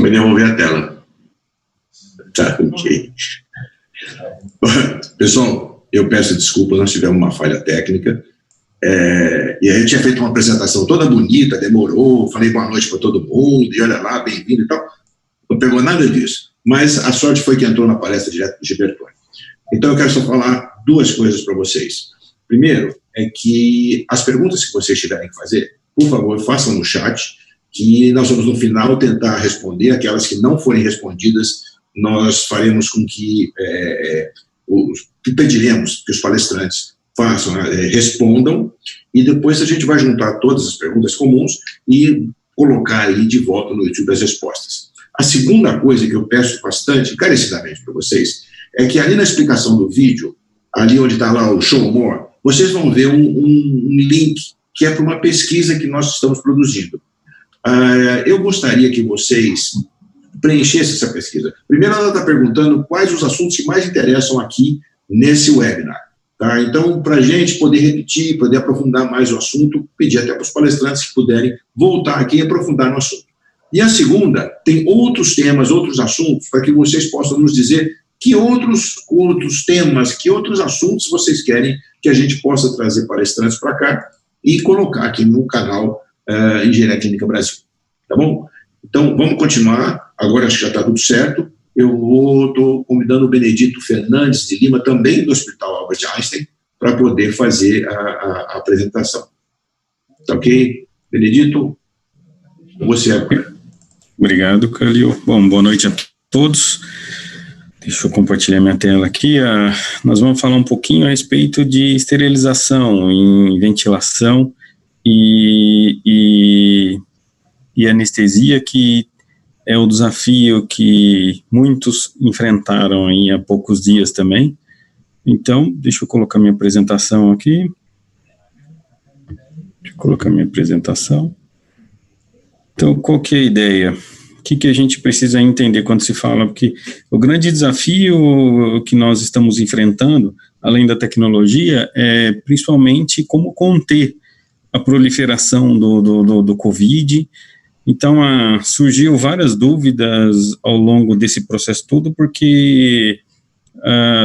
me devolver a tela. Tá, ok. Pessoal, eu peço desculpas, nós tivemos uma falha técnica. E a gente tinha feito uma apresentação toda bonita, demorou, falei boa noite para todo mundo, e olha lá, bem-vindo e tal. Não pegou nada disso. Mas a sorte foi que entrou na palestra direto do Gilberto. Então eu quero só falar duas coisas para vocês. Primeiro, é que as perguntas que vocês tiverem que fazer, por favor, façam no chat, que nós vamos no final tentar responder. Aquelas que não forem respondidas, nós faremos com que, pediremos que os palestrantes façam, respondam, e depois a gente vai juntar todas as perguntas comuns e colocar aí de volta no YouTube as respostas. A segunda coisa que eu peço bastante, encarecidamente para vocês, é que ali na explicação do vídeo, ali onde está lá o Show More, vocês vão ver um link que é para uma pesquisa que nós estamos produzindo. Eu gostaria que vocês preenchessem essa pesquisa. Primeiro, ela está perguntando quais os assuntos que mais interessam aqui nesse webinar. Tá? Então, para a gente poder repetir, poder aprofundar mais o assunto, pedir até para os palestrantes que puderem voltar aqui e aprofundar no assunto. E a segunda, tem outros temas, outros assuntos, para que vocês possam nos dizer que outros temas, que outros assuntos vocês querem que a gente possa trazer palestrantes para cá e colocar aqui no canal Engenharia Clínica Brasil. Tá bom? Então, vamos continuar. Agora acho que já está tudo certo. Eu estou convidando o Benedito Fernandes de Lima, também do Hospital Albert Einstein, para poder fazer a apresentação. Tá ok? Benedito, você agora. Obrigado, Calil. Bom, boa noite a todos. Deixa eu compartilhar minha tela aqui. Nós vamos falar um pouquinho a respeito de esterilização em ventilação e anestesia, que é o desafio que muitos enfrentaram aí há poucos dias também. Então, deixa eu colocar minha apresentação aqui. Deixa eu colocar minha apresentação. Então, qual que é a ideia? O que a gente precisa entender quando se fala? Porque o grande desafio que nós estamos enfrentando, além da tecnologia, é principalmente como conter a proliferação do Covid. Então, surgiu várias dúvidas ao longo desse processo todo, porque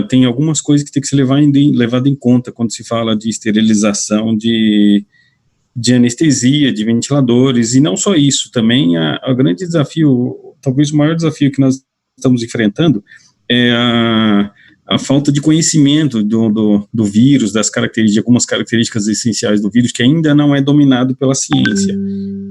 tem algumas coisas que tem que ser levado em conta quando se fala de esterilização de anestesia, de ventiladores, e não só isso, também o grande desafio, talvez o maior desafio que nós estamos enfrentando é a falta de conhecimento do vírus, de algumas características essenciais do vírus, que ainda não é dominado pela ciência.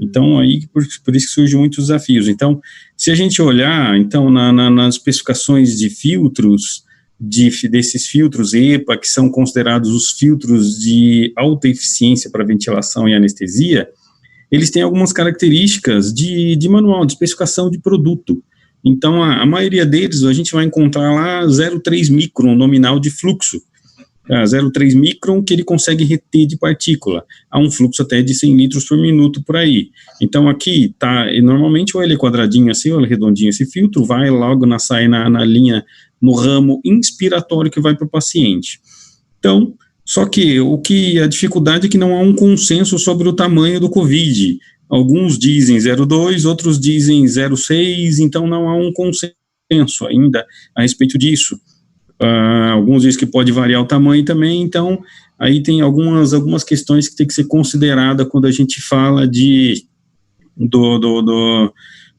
Então, aí, por isso que surgem muitos desafios. Então, se a gente olhar, então, nas especificações de filtros, desses filtros EPA, que são considerados os filtros de alta eficiência para ventilação e anestesia, eles têm algumas características de manual, de especificação de produto. Então, a maioria deles, a gente vai encontrar lá 0,3 micron nominal de fluxo. 0,3 micron que ele consegue reter de partícula, a um fluxo até de 100 litros por minuto por aí. Então, aqui tá, normalmente ou ele é quadradinho assim, ou ele é redondinho esse filtro, vai logo sai na linha, no ramo inspiratório que vai para o paciente. Então, só que a dificuldade é que não há um consenso sobre o tamanho do COVID. Alguns dizem 0,2, outros dizem 0,6, então não há um consenso ainda a respeito disso. Alguns dizem que pode variar o tamanho também, então aí tem algumas questões que tem que ser considerada quando a gente fala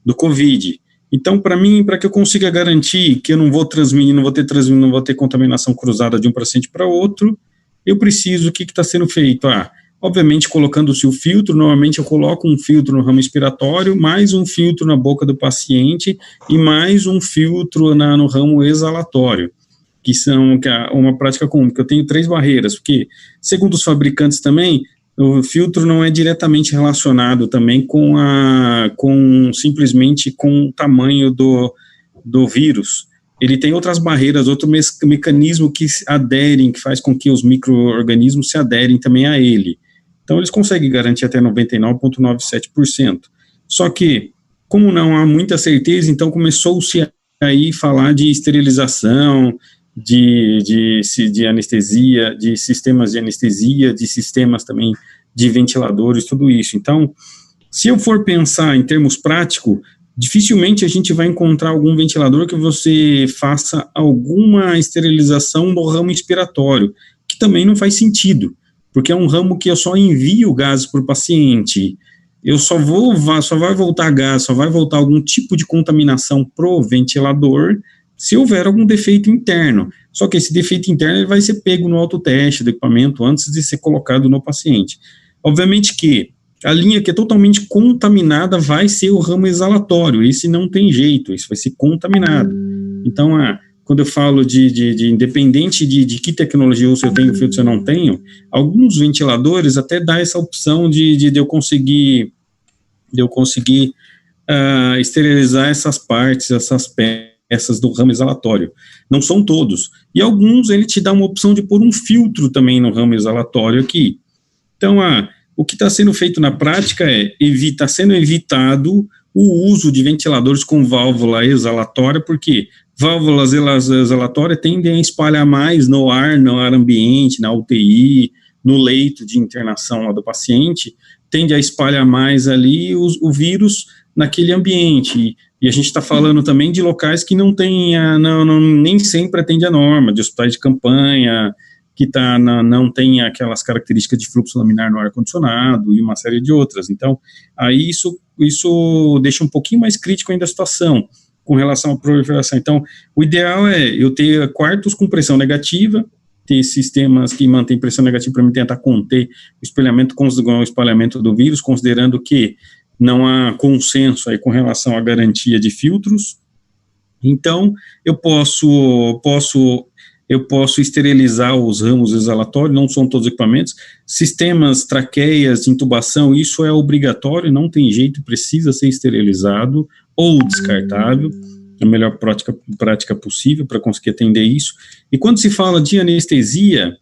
do COVID. Então, para mim, para que eu consiga garantir que eu não vou ter contaminação cruzada de um paciente para outro, eu preciso, o que está sendo feito? Obviamente, colocando-se o filtro, normalmente eu coloco um filtro no ramo expiratório, mais um filtro na boca do paciente e mais um filtro no ramo exalatório, que é uma prática comum, porque eu tenho 3 barreiras, porque, segundo os fabricantes também, o filtro não é diretamente relacionado também simplesmente com o tamanho do vírus. Ele tem outras barreiras, outro mecanismo que aderem, que faz com que os micro-organismos se aderem também a ele. Então, eles conseguem garantir até 99,97%. Só que, como não há muita certeza, então começou-se aí falar de esterilização, de anestesia, de sistemas de anestesia, de sistemas também de ventiladores, tudo isso. Então, se eu for pensar em termos práticos, dificilmente a gente vai encontrar algum ventilador que você faça alguma esterilização do ramo expiratório, que também não faz sentido, porque é um ramo que eu só envio gases para o paciente, só vai voltar gás, só vai voltar algum tipo de contaminação pro ventilador se houver algum defeito interno. Só que esse defeito interno ele vai ser pego no autoteste do equipamento antes de ser colocado no paciente. Obviamente que a linha que é totalmente contaminada vai ser o ramo exalatório, esse não tem jeito, esse vai ser contaminado. Então, quando eu falo de independente de que tecnologia, ou se eu tenho filtro, se eu não tenho, alguns ventiladores até dá essa opção de eu conseguir esterilizar essas partes, essas peças do ramo exalatório. Não são todos. E alguns, ele te dá uma opção de pôr um filtro também no ramo exalatório aqui. Então, o que está sendo feito na prática está sendo evitado o uso de ventiladores com válvula exalatória, porque válvulas exalatórias tendem a espalhar mais no ar ambiente, na UTI, no leito de internação lá do paciente, tende a espalhar mais ali o vírus naquele ambiente. E a gente está falando também de locais que não tem, nem sempre atende a norma, de hospitais de campanha, que não tem aquelas características de fluxo laminar no ar-condicionado e uma série de outras. Então, aí isso deixa um pouquinho mais crítico ainda a situação com relação à proliferação. Então, o ideal é eu ter quartos com pressão negativa, ter sistemas que mantêm pressão negativa para me tentar conter o espalhamento do vírus, considerando que não há consenso aí com relação à garantia de filtros. Então, eu posso esterilizar os ramos exalatórios, não são todos os equipamentos. Sistemas, traqueias, intubação, isso é obrigatório, não tem jeito, precisa ser esterilizado ou descartável, a melhor prática possível para conseguir atender isso. E quando se fala de anestesia,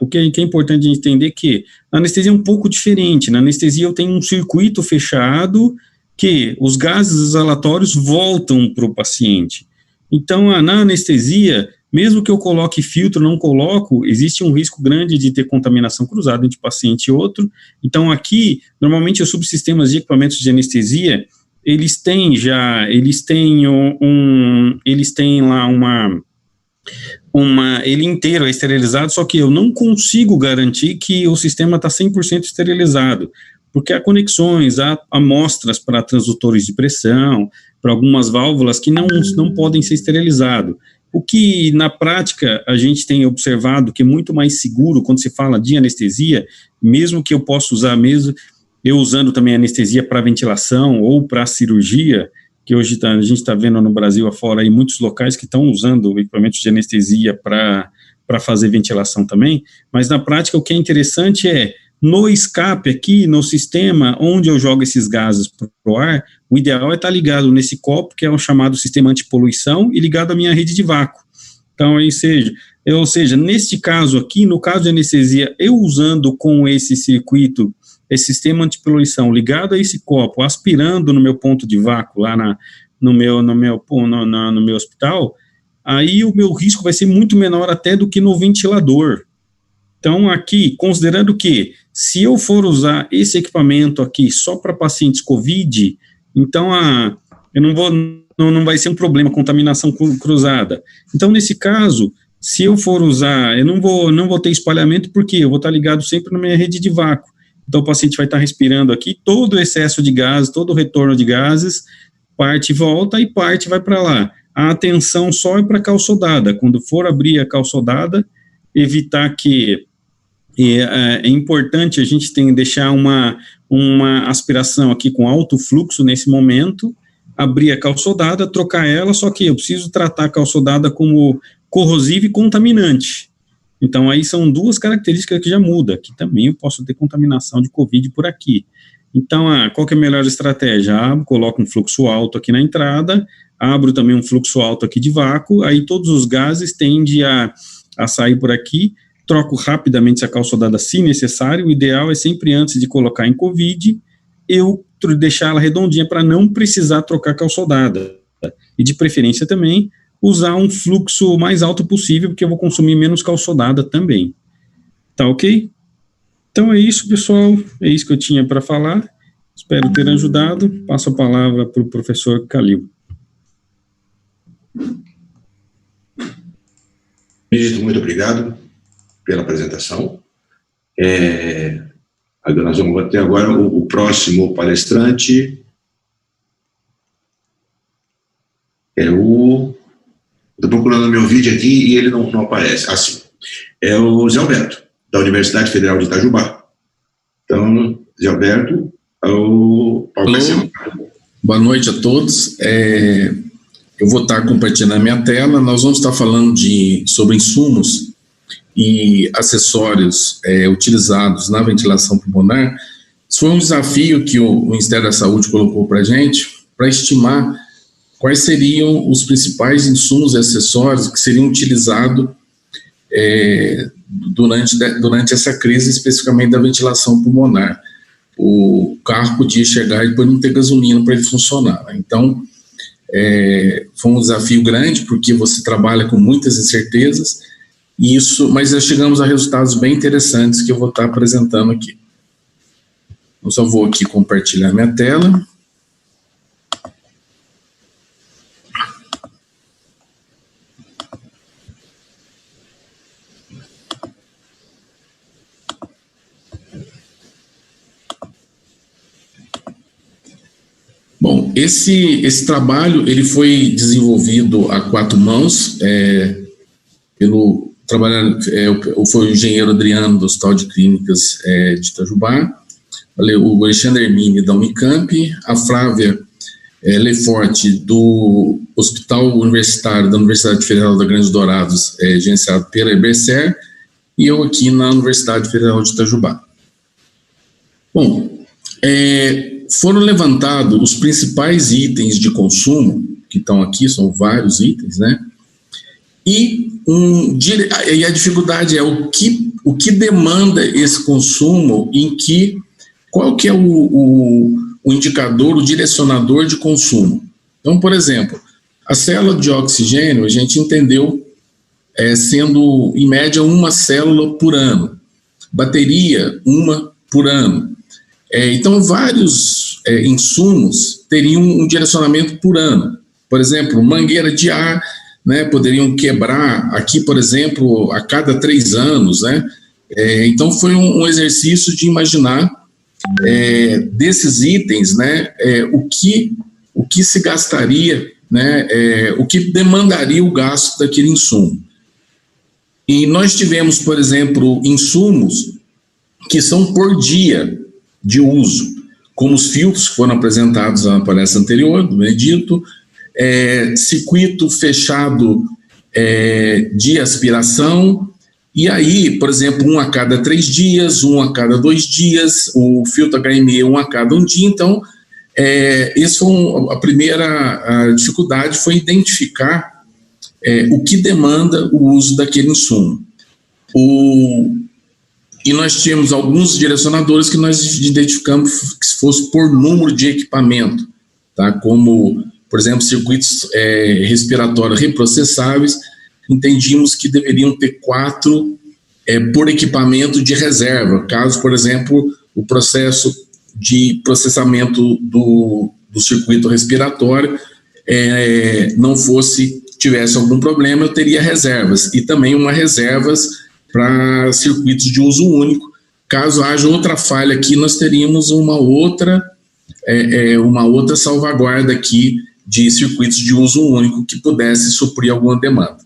o que é importante a gente entender é que a anestesia é um pouco diferente. Na anestesia eu tenho um circuito fechado que os gases exalatórios voltam para o paciente. Então, na anestesia, mesmo que eu coloque filtro, não coloco, existe um risco grande de ter contaminação cruzada entre paciente e outro. Então, aqui, normalmente, os subsistemas de equipamentos de anestesia, eles têm lá ele inteiro é esterilizado, só que eu não consigo garantir que o sistema está 100% esterilizado, porque há conexões, há amostras para transdutores de pressão, para algumas válvulas que não podem ser esterilizados. O que, na prática, a gente tem observado que é muito mais seguro quando se fala de anestesia, mesmo que eu possa usar eu usando também anestesia para ventilação ou para cirurgia, que hoje a gente está vendo no Brasil afora aí muitos locais que estão usando equipamentos de anestesia para fazer ventilação também, mas na prática o que é interessante é, no escape aqui, no sistema onde eu jogo esses gases para o ar, o ideal é estar ligado nesse copo, que é o chamado sistema antipoluição, e ligado à minha rede de vácuo. Então, ou seja, neste caso aqui, no caso de anestesia, eu usando com esse circuito, esse sistema antipoluição ligado a esse copo, aspirando no meu ponto de vácuo lá no meu hospital, aí o meu risco vai ser muito menor até do que no ventilador. Então, aqui, considerando que se eu for usar esse equipamento aqui só para pacientes COVID, então não vai ser um problema, contaminação cruzada. Então, nesse caso, se eu for usar, eu não vou ter espalhamento, porque eu vou estar ligado sempre na minha rede de vácuo. Então, o paciente vai estar respirando aqui, todo o excesso de gases, todo o retorno de gases, parte volta e parte vai para lá. A atenção só é para a calçodada. Quando for abrir a calçodada, evitar que... é importante a gente deixar uma aspiração aqui com alto fluxo nesse momento, abrir a calçodada, trocar ela, só que eu preciso tratar a calçodada como corrosiva e contaminante. Então, aí são duas características que já mudam, que também eu posso ter contaminação de COVID por aqui. Então, qual que é a melhor estratégia? Coloco um fluxo alto aqui na entrada, abro também um fluxo alto aqui de vácuo, aí todos os gases tendem a sair por aqui, troco rapidamente a calçodada se necessário. O ideal é sempre, antes de colocar em COVID, eu deixar ela redondinha para não precisar trocar a calçodada. E de preferência também, usar um fluxo mais alto possível, porque eu vou consumir menos calçodada também. Tá ok? Então é isso, pessoal. É isso que eu tinha para falar. Espero ter ajudado. Passo a palavra para o professor Calil. Ministro, muito obrigado pela apresentação. Nós vamos ter agora o próximo palestrante. Estou procurando meu vídeo aqui e ele não aparece. Assim, é o Zé Alberto, da Universidade Federal de Itajubá. Então, Zé Alberto, o palco é seu. Boa noite a todos. Eu vou estar compartilhando a minha tela. Nós vamos estar falando sobre insumos e acessórios utilizados na ventilação pulmonar. Isso foi um desafio que o Ministério da Saúde colocou para a gente, para estimar quais seriam os principais insumos e acessórios que seriam utilizados durante essa crise, especificamente da ventilação pulmonar. O carro podia chegar e depois não ter gasolina para ele funcionar. Então, foi um desafio grande, porque você trabalha com muitas incertezas, mas nós chegamos a resultados bem interessantes que eu vou estar apresentando aqui. Eu só vou aqui compartilhar minha tela. Bom, esse trabalho ele foi desenvolvido a 4 mãos, foi o engenheiro Adriano do Hospital de Clínicas de Itajubá, o Alexandre Hermine da Unicamp, a Flávia Leforte do Hospital Universitário da Universidade Federal da Grande Dourados, gerenciado pela Ebercer, e eu aqui na Universidade Federal de Itajubá. Bom, foram levantados os principais itens de consumo, que estão aqui, são vários itens, né? E a dificuldade é o que demanda esse consumo, qual que é o indicador, o direcionador de consumo. Então, por exemplo, a célula de oxigênio, a gente entendeu sendo, em média, 1 célula por ano. Bateria, 1 por ano. Então, vários insumos teriam um direcionamento por ano. Por exemplo, mangueira de ar, né, poderiam quebrar aqui, por exemplo, a cada 3 anos. Né? Então, foi um exercício de imaginar desses itens, né, o que se gastaria, né, o que demandaria o gasto daquele insumo. E nós tivemos, por exemplo, insumos que são por dia de uso, como os filtros que foram apresentados na palestra anterior, do Benedito, circuito fechado de aspiração, e aí, por exemplo, 1 a cada 3 dias, 1 a cada 2 dias, o filtro HME 1 a cada 1 dia. Então, a primeira dificuldade foi identificar o que demanda o uso daquele insumo. E nós tínhamos alguns direcionadores que nós identificamos que fosse por número de equipamento, tá? Como, por exemplo, circuitos respiratórios reprocessáveis, entendíamos que deveriam ter 4 por equipamento de reserva, caso, por exemplo, o processo de processamento do circuito respiratório tivesse algum problema, eu teria reservas, e também reservas para circuitos de uso único. Caso haja outra falha aqui, nós teríamos uma outra salvaguarda aqui de circuitos de uso único que pudesse suprir alguma demanda.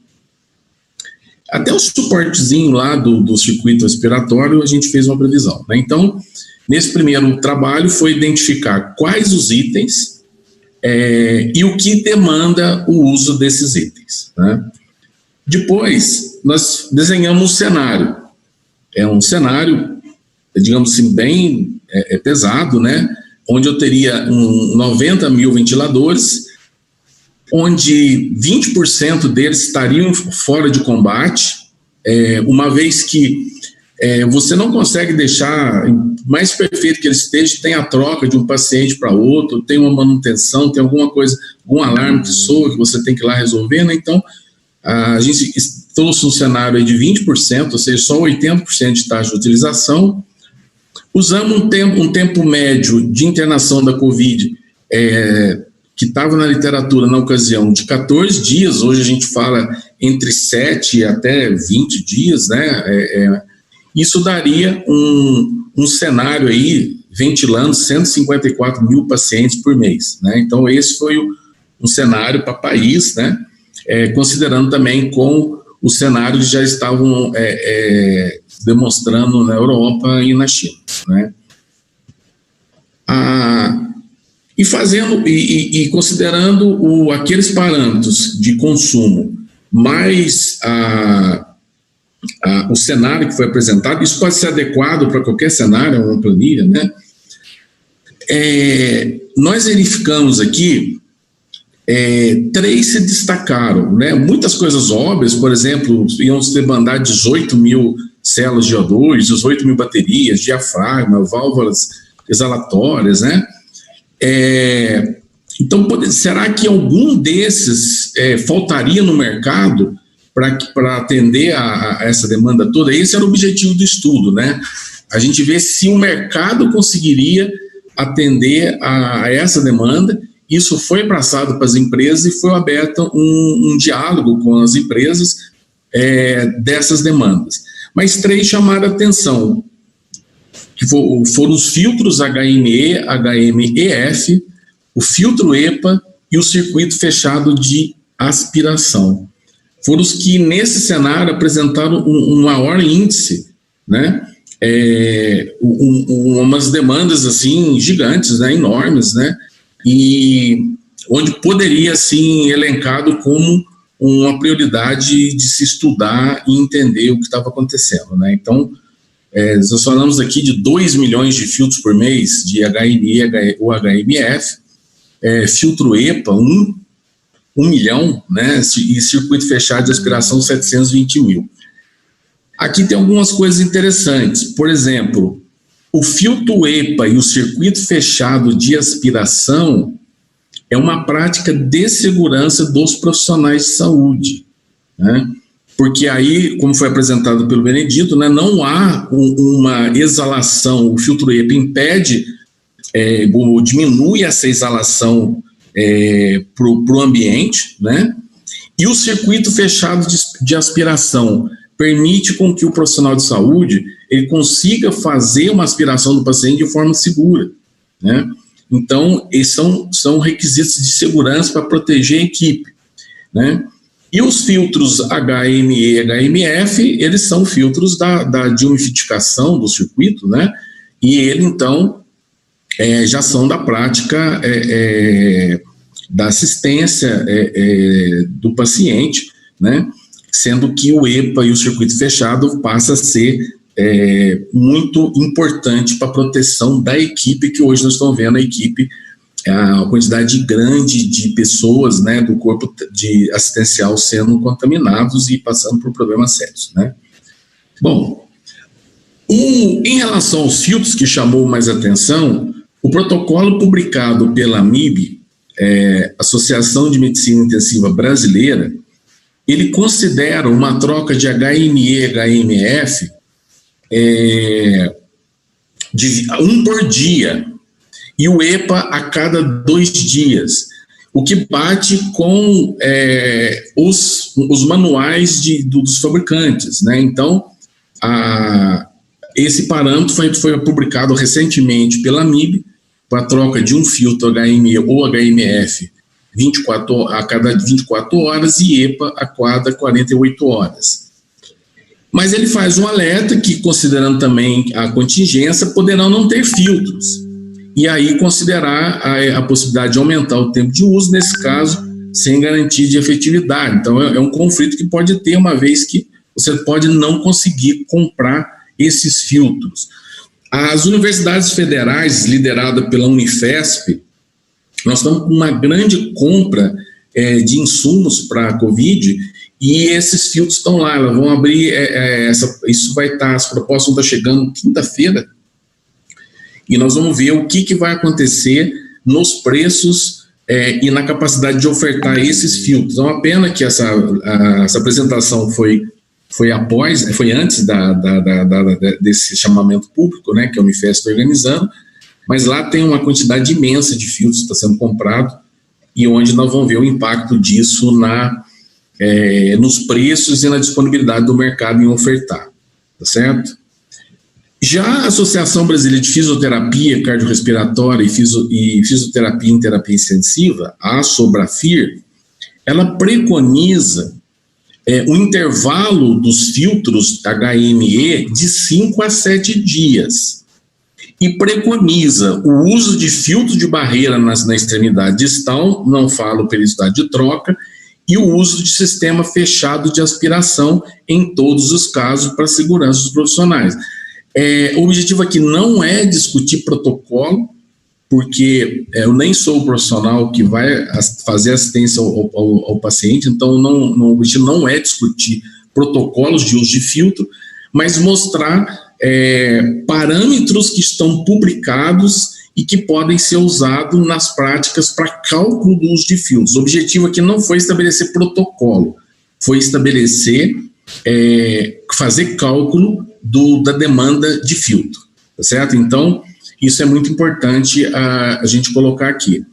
Até o suportezinho lá do circuito respiratório, a gente fez uma previsão. Né? Então, nesse primeiro trabalho foi identificar quais os itens e o que demanda o uso desses itens. Né? Depois, nós desenhamos um cenário. É um cenário, digamos assim, bem pesado, né? Onde eu teria 90 mil ventiladores, onde 20% deles estariam fora de combate, uma vez que você não consegue deixar, mais perfeito que ele esteja, tem a troca de um paciente para outro, tem uma manutenção, tem alguma coisa, algum alarme que soa que você tem que ir lá resolver, né? Então, a gente trouxe um cenário aí de 20%, ou seja, só 80% de taxa de utilização. Usamos um tempo médio de internação da Covid, que estava na literatura na ocasião, de 14 dias, hoje a gente fala entre 7 até 20 dias, né? Isso daria um cenário aí, ventilando 154 mil pacientes por mês, né? Então, esse foi um cenário para o país, né? Considerando também com os cenários que já estavam demonstrando na Europa e na China, né? E considerando aqueles parâmetros de consumo, mais o cenário que foi apresentado, isso pode ser adequado para qualquer cenário, uma planilha, né? Nós verificamos aqui, 3 se destacaram, né? Muitas coisas óbvias, por exemplo, iam se demandar 18 mil células de O2, 18 mil baterias, diafragma, válvulas exalatórias, né? Então, será que algum desses faltaria no mercado para atender a essa demanda toda? Esse era o objetivo do estudo, né? A gente vê se o mercado conseguiria atender a essa demanda. Isso foi passado para as empresas e foi aberto um diálogo com as empresas dessas demandas. Mas 3 chamaram a atenção, que foram os filtros HME, HMEF, o filtro EPA e o circuito fechado de aspiração. Foram os que, nesse cenário, apresentaram um maior índice, né? Umas demandas assim, gigantes, né? Enormes, né? E onde poderia, assim, elencado como uma prioridade de se estudar e entender o que estava acontecendo, né? Então, nós falamos aqui de 2 milhões de filtros por mês de HME ou HMF, filtro EPA, 1 milhão, né? E circuito fechado de aspiração, 720 mil. Aqui tem algumas coisas interessantes. Por exemplo, o filtro EPA e o circuito fechado de aspiração é uma prática de segurança dos profissionais de saúde, né? Porque aí, como foi apresentado pelo Benedito, né, não há uma exalação, o filtro EPA impede, ou diminui essa exalação para o ambiente, né? E o circuito fechado de aspiração permite com que o profissional de saúde ele consiga fazer uma aspiração do paciente de forma segura, né? Então, esses são requisitos de segurança para proteger a equipe, né? E os filtros HME e HMF, eles são filtros de umidificação do circuito, né? E ele, então, já são da prática da assistência do paciente, né? Sendo que o EPA e o circuito fechado passa a ser muito importante para a proteção da equipe, que hoje nós estamos vendo a equipe, a quantidade grande de pessoas, né, do corpo de assistencial sendo contaminados e passando por problemas sérios, né? Bom, em relação aos filtros que chamou mais atenção, o protocolo publicado pela AMIB, Associação de Medicina Intensiva Brasileira, ele considera uma troca de HME e HMF de 1 por dia, e o EPA a cada 2 dias, o que bate com os manuais dos fabricantes, né? Então, esse parâmetro foi publicado recentemente pela AMIB para a troca de um filtro HME ou HMF a cada 24 horas e EPA a cada 48 horas. Mas ele faz um alerta que, considerando também a contingência, poderão não ter filtros. E aí considerar a possibilidade de aumentar o tempo de uso, nesse caso, sem garantia de efetividade. Então, é um conflito que pode ter, uma vez que você pode não conseguir comprar esses filtros. As universidades federais, lideradas pela Unifesp, nós estamos com uma grande compra de insumos para a Covid, e esses filtros estão lá, elas vão abrir, isso vai estar, as propostas vão estar chegando quinta-feira, e nós vamos ver o que vai acontecer nos preços e na capacidade de ofertar esses filtros. É uma pena que essa apresentação foi foi antes desse chamamento público, né, que a Unifesp está organizando, mas lá tem uma quantidade imensa de filtros que está sendo comprado e onde nós vamos ver o impacto disso nos preços e na disponibilidade do mercado em ofertar, tá certo? Já a Associação Brasileira de Fisioterapia Cardiorrespiratória e Fisioterapia em Terapia Intensiva, a Sobrafir, ela preconiza o intervalo dos filtros HME de 5 a 7 dias e preconiza o uso de filtro de barreira na extremidade distal, não falo periodicidade de troca, e o uso de sistema fechado de aspiração em todos os casos para a segurança dos profissionais. O objetivo aqui não é discutir protocolo, porque eu nem sou o profissional que vai fazer assistência ao paciente, então o objetivo não é discutir protocolos de uso de filtro, mas mostrar parâmetros que estão publicados e que podem ser usados nas práticas para cálculo do uso de filtros. O objetivo aqui não foi estabelecer protocolo, foi estabelecer, fazer cálculo da demanda de filtro, tá certo? Então, isso é muito importante a gente colocar aqui.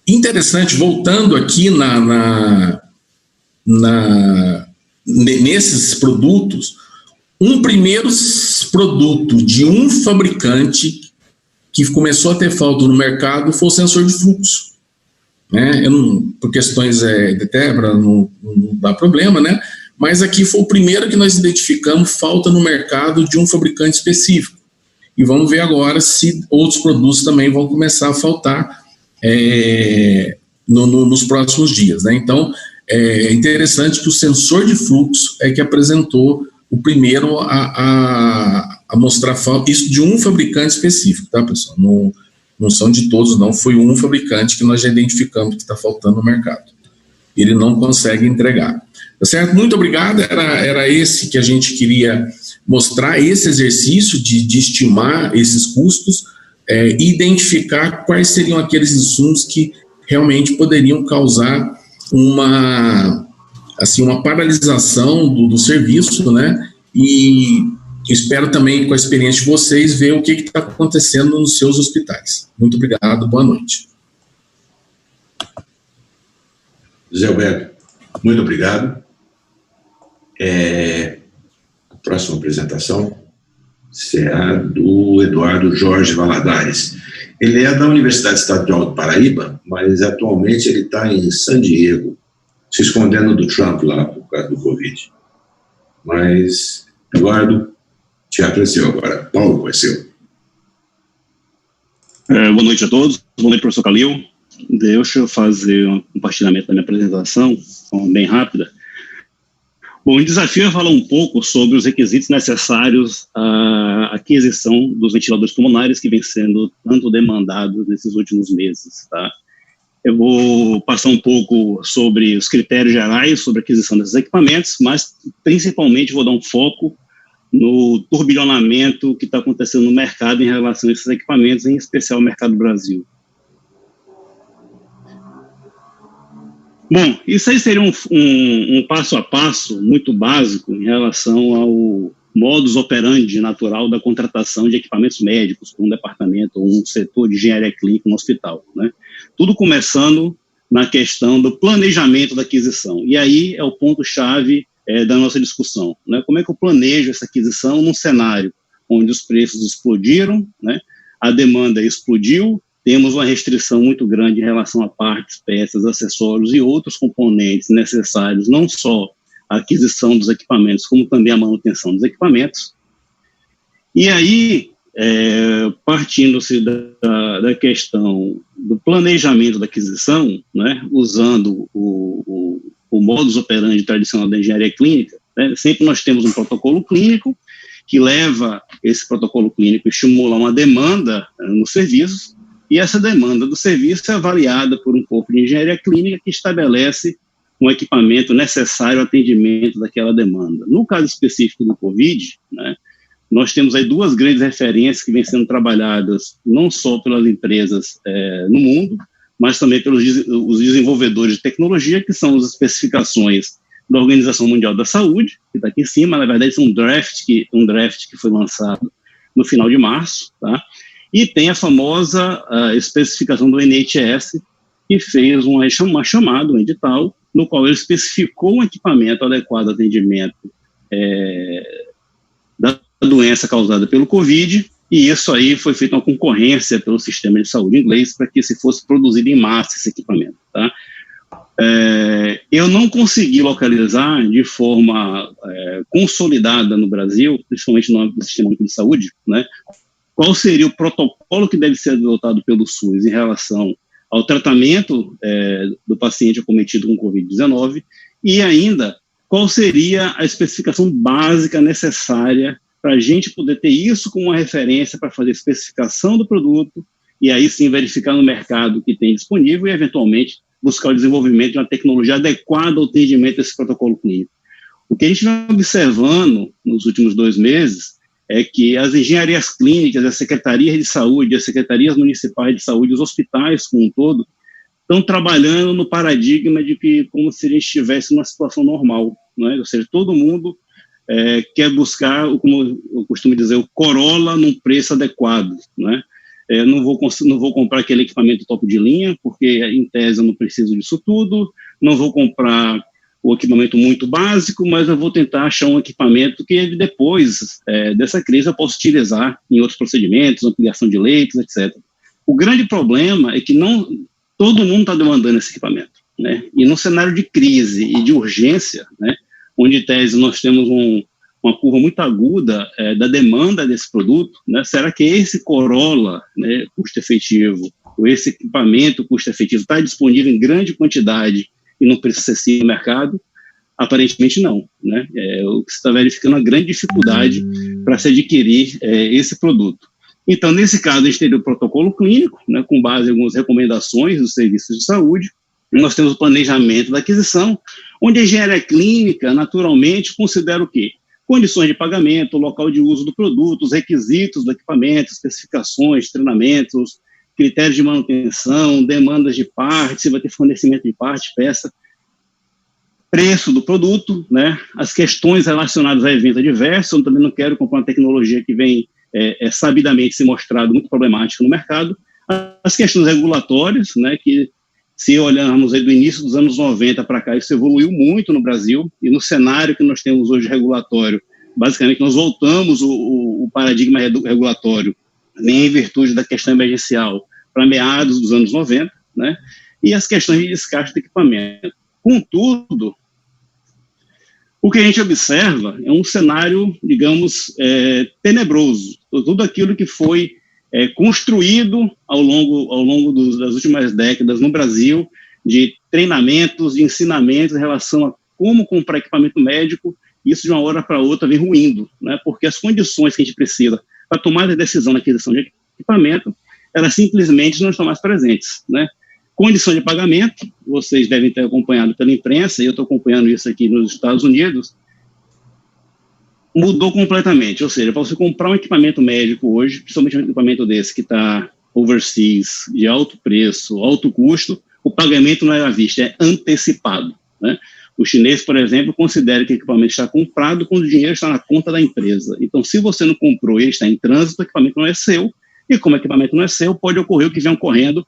Interessante, voltando aqui nesses produtos, um primeiro produto de um fabricante que começou a ter falta no mercado foi o sensor de fluxo. Né? Por questões de Tebra não dá problema, né? Mas aqui foi o primeiro que nós identificamos falta no mercado de um fabricante específico. E vamos ver agora se outros produtos também vão começar a faltar nos próximos dias. Né? Então, é interessante que o sensor de fluxo é que apresentou o primeiro a mostrar falta, isso de um fabricante específico, tá, pessoal? Não são de todos, não. Foi um fabricante que nós já identificamos que está faltando no mercado. Ele não consegue entregar. Tá certo? Muito obrigado. Era esse que a gente queria mostrar, esse exercício de estimar esses custos e identificar quais seriam aqueles insumos que realmente poderiam causar uma paralisação do serviço, né? E espero também, com a experiência de vocês, ver o que está acontecendo nos seus hospitais. Muito obrigado, boa noite. Zé Alberto, muito obrigado. A próxima apresentação será do Eduardo Jorge Valadares. Ele é da Universidade Estadual do Paraíba, mas atualmente ele está em San Diego, se escondendo do Trump lá por causa do Covid. Mas, Eduardo, teatro é seu agora. Paulo é seu. Boa noite a todos. Boa noite, professor Calil. Deixa eu fazer um compartilhamento da minha apresentação, bem rápida. Bom, o desafio é falar um pouco sobre os requisitos necessários à aquisição dos ventiladores pulmonares que vem sendo tanto demandados nesses últimos meses, tá? Eu vou passar um pouco sobre os critérios gerais sobre a aquisição desses equipamentos, mas principalmente vou dar um foco no turbilhonamento que está acontecendo no mercado em relação a esses equipamentos, em especial o mercado Brasil. Bom, isso aí seria um passo a passo muito básico em relação ao modus operandi natural da contratação de equipamentos médicos por um departamento ou um setor de engenharia clínica no hospital, né? Tudo começando na questão do planejamento da aquisição. E aí é o ponto-chave da nossa discussão, né? Como é que eu planejo essa aquisição num cenário onde os preços explodiram, né? A demanda explodiu, temos uma restrição muito grande em relação a partes, peças, acessórios e outros componentes necessários, não só a aquisição dos equipamentos, como também a manutenção dos equipamentos. E aí, partindo-se da questão do planejamento da aquisição, né, usando o modus operandi tradicional da engenharia clínica, né, sempre nós temos um protocolo clínico que leva esse protocolo clínico, estimula uma demanda nos serviços, e essa demanda do serviço é avaliada por um corpo de engenharia clínica que estabelece um equipamento necessário ao atendimento daquela demanda. No caso específico do Covid, né, nós temos aí duas grandes referências que vêm sendo trabalhadas não só pelas empresas no mundo, mas também pelos os desenvolvedores de tecnologia, que são as especificações da Organização Mundial da Saúde, que está aqui em cima. Na verdade, é um draft que foi lançado no final de março, tá? E tem a famosa especificação do NHS, que fez uma chamada, um edital, no qual ele especificou um equipamento adequado ao atendimento da doença causada pelo Covid, e isso aí foi feita uma concorrência pelo sistema de saúde inglês para que se fosse produzido em massa esse equipamento, tá? Eu não consegui localizar de forma consolidada no Brasil, principalmente no âmbito do sistema único de saúde, né, qual seria o protocolo que deve ser adotado pelo SUS em relação ao tratamento do paciente acometido com Covid-19 e ainda qual seria a especificação básica necessária para a gente poder ter isso como uma referência para fazer a especificação do produto e aí sim verificar no mercado o que tem disponível e eventualmente buscar o desenvolvimento de uma tecnologia adequada ao atendimento desse protocolo clínico. O que a gente vem observando nos últimos 2 meses é que as engenharias clínicas, as secretarias de saúde, as secretarias municipais de saúde, os hospitais como um todo, estão trabalhando no paradigma de que como se a gente estivesse numa situação normal, né? Ou seja, todo mundo quer buscar, como eu costumo dizer, o Corolla num preço adequado, né? Não vou comprar aquele equipamento top de linha, porque em tese eu não preciso disso tudo, não vou comprar o equipamento muito básico, mas eu vou tentar achar um equipamento que depois dessa crise eu possa utilizar em outros procedimentos, ampliação de leitos, etc. O grande problema é que não todo mundo está demandando esse equipamento, né? E num cenário de crise e de urgência, né, onde em tese nós temos uma curva muito aguda da demanda desse produto, né? Será que esse Corolla, né, custo-efetivo, ou esse equipamento custo-efetivo está disponível em grande quantidade e não precisa ser no mercado? Aparentemente não, né? O que se está verificando uma grande dificuldade para se adquirir esse produto. Então, nesse caso, a gente teria o protocolo clínico, né, com base em algumas recomendações dos serviços de saúde. Nós temos o planejamento da aquisição, onde a engenharia clínica, naturalmente, considera o quê? Condições de pagamento, local de uso do produto, os requisitos do equipamento, especificações, treinamentos, critérios de manutenção, demandas de parte, se vai ter fornecimento de parte, peça, preço do produto, né, as questões relacionadas a evento adverso. Eu também não quero comprar uma tecnologia que vem sabidamente se mostrado muito problemática no mercado. As questões regulatórias, né, que se olharmos aí do início dos anos 90 para cá, isso evoluiu muito no Brasil, e no cenário que nós temos hoje regulatório, basicamente nós voltamos o paradigma regulatório em virtude da questão emergencial para meados dos anos 90, né, e as questões de descarte do equipamento. Contudo, o que a gente observa é um cenário, digamos, tenebroso. Tudo aquilo que foi construído ao longo das últimas décadas no Brasil, de treinamentos, de ensinamentos em relação a como comprar equipamento médico, isso de uma hora para outra vem ruindo, né? Porque as condições que a gente precisa para tomar a decisão na aquisição de equipamento, elas simplesmente não estão mais presentes, né? Condição de pagamento, vocês devem ter acompanhado pela imprensa, e eu estou acompanhando isso aqui nos Estados Unidos, mudou completamente. Ou seja, para você comprar um equipamento médico hoje, principalmente um equipamento desse que está overseas, de alto preço, alto custo, o pagamento não é à vista, é antecipado, né? O chinês, por exemplo, considera que o equipamento está comprado quando o dinheiro está na conta da empresa. Então, se você não comprou e ele está em trânsito, o equipamento não é seu, e como o equipamento não é seu, pode ocorrer o que vem ocorrendo,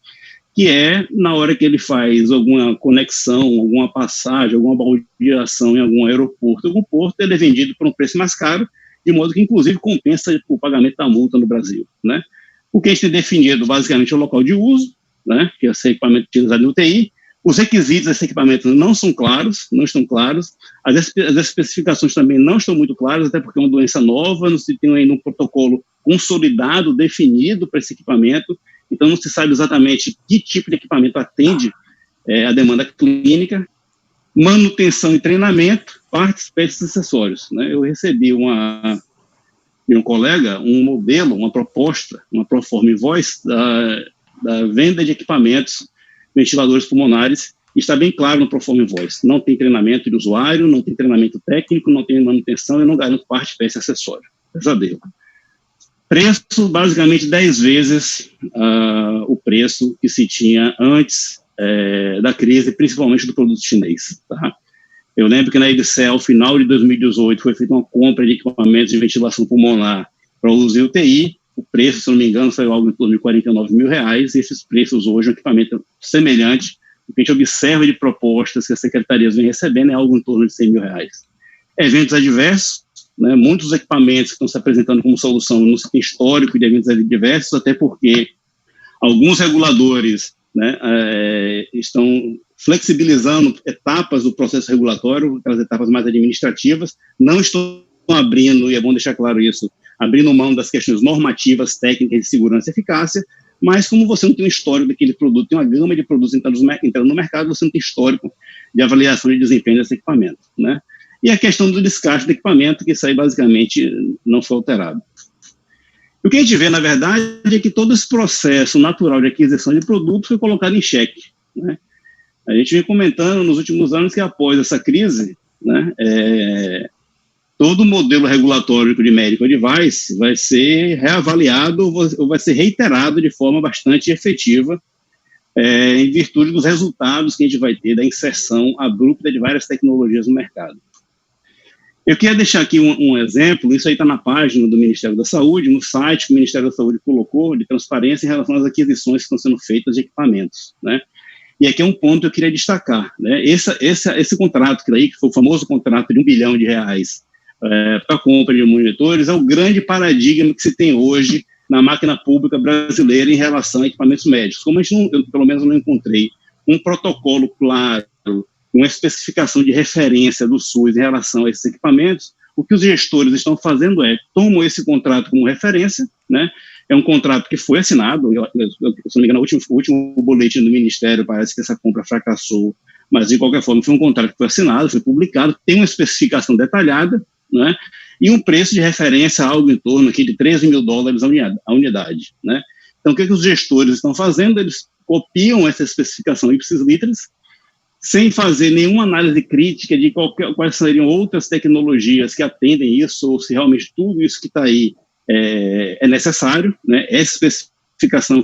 que é na hora que ele faz alguma conexão, alguma passagem, alguma baldeação em algum aeroporto, algum porto, ele é vendido por um preço mais caro, de modo que, inclusive, compensa o pagamento da multa no Brasil, né? O que a gente tem definido, basicamente, é o local de uso, né, que é esse equipamento utilizado em UTI. Os requisitos desse equipamento não são claros, não estão claros. As especificações também não estão muito claras, até porque é uma doença nova, não se tem ainda um protocolo consolidado, definido para esse equipamento. Então, não se sabe exatamente que tipo de equipamento atende a demanda clínica, manutenção e treinamento, partes, peças e acessórios, né? Eu recebi de um colega um modelo, uma proposta, uma Proforma Invoice da venda de equipamentos, ventiladores pulmonares, e está bem claro no Proforma Invoice. Não tem treinamento de usuário, não tem treinamento técnico, não tem manutenção e não garante parte, peça e acessório. Pesadelo. Preço, basicamente, 10 vezes o preço que se tinha antes da crise, principalmente do produto chinês. Tá? Eu lembro que na Edicel, ao final de 2018, foi feita uma compra de equipamentos de ventilação pulmonar para uso em UTI. O preço, se não me engano, saiu algo em torno de R$49 mil, e esses preços hoje, um equipamento semelhante, o que a gente observa de propostas que as secretarias vêm recebendo é algo em torno de R$100 mil. Eventos adversos, né, muitos equipamentos que estão se apresentando como solução no histórico de eventos adversos, até porque alguns reguladores, né, estão flexibilizando etapas do processo regulatório, aquelas etapas mais administrativas, não estão abrindo, e é bom deixar claro isso, abrindo mão das questões normativas, técnicas de segurança e eficácia, mas como você não tem um histórico daquele produto, tem uma gama de produtos entrando no mercado, você não tem histórico de avaliação de desempenho desse equipamento, né? E a questão do descarte do equipamento, que isso aí basicamente não foi alterado. O que a gente vê, na verdade, é que todo esse processo natural de aquisição de produtos foi colocado em xeque, né? A gente vem comentando nos últimos anos que após essa crise, né, todo o modelo regulatório de medical device vai ser reavaliado ou vai ser reiterado de forma bastante efetiva em virtude dos resultados que a gente vai ter da inserção abrupta de várias tecnologias no mercado. Eu queria deixar aqui um exemplo, isso aí está na página do Ministério da Saúde, no site que o Ministério da Saúde colocou de transparência em relação às aquisições que estão sendo feitas de equipamentos, né? E aqui é um ponto que eu queria destacar, né? Esse contrato que foi o famoso contrato de R$1 bilhão para a compra de monitores é o grande paradigma que se tem hoje na máquina pública brasileira em relação a equipamentos médicos. Como eu, pelo menos, não encontrei um protocolo claro, uma especificação de referência do SUS em relação a esses equipamentos, o que os gestores estão fazendo tomam esse contrato como referência, né? É um contrato que foi assinado, se não me engano, o último boletim do Ministério parece que essa compra fracassou, mas de qualquer forma foi um contrato que foi assinado, foi publicado, tem uma especificação detalhada, né? E um preço de referência algo em torno aqui de $13 mil a unidade, né? Então, o que os gestores estão fazendo? Eles copiam essa especificação ipsis literis, sem fazer nenhuma análise crítica de quais seriam outras tecnologias que atendem isso, ou se realmente tudo isso que está aí é necessário, né? Essa especificação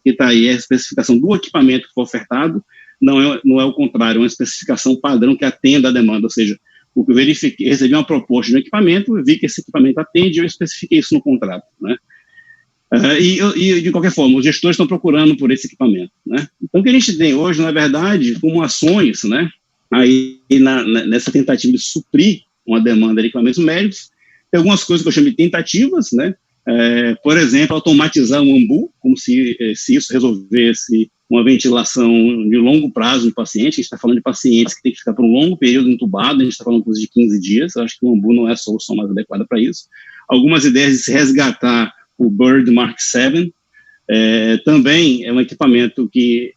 que está aí é a especificação do equipamento que foi ofertado, não é o contrário, é uma especificação padrão que atenda à demanda, ou seja, o que eu verifiquei, recebi uma proposta de um equipamento, vi que esse equipamento atende, eu especifiquei isso no contrato, né? E de qualquer forma, os gestores estão procurando por esse equipamento, né? Então, o que a gente tem hoje, na verdade, como ações, né, aí nessa tentativa de suprir uma demanda de equipamentos médicos, tem algumas coisas que eu chamo de tentativas, né? Por exemplo, automatizar um AMBU, como se isso resolvesse uma ventilação de longo prazo no paciente. A gente está falando de pacientes que tem que ficar por um longo período entubado, a gente está falando de coisa de 15 dias, eu acho que o AMBU não é a solução mais adequada para isso. Algumas ideias de se resgatar o Bird Mark VII, também é um equipamento que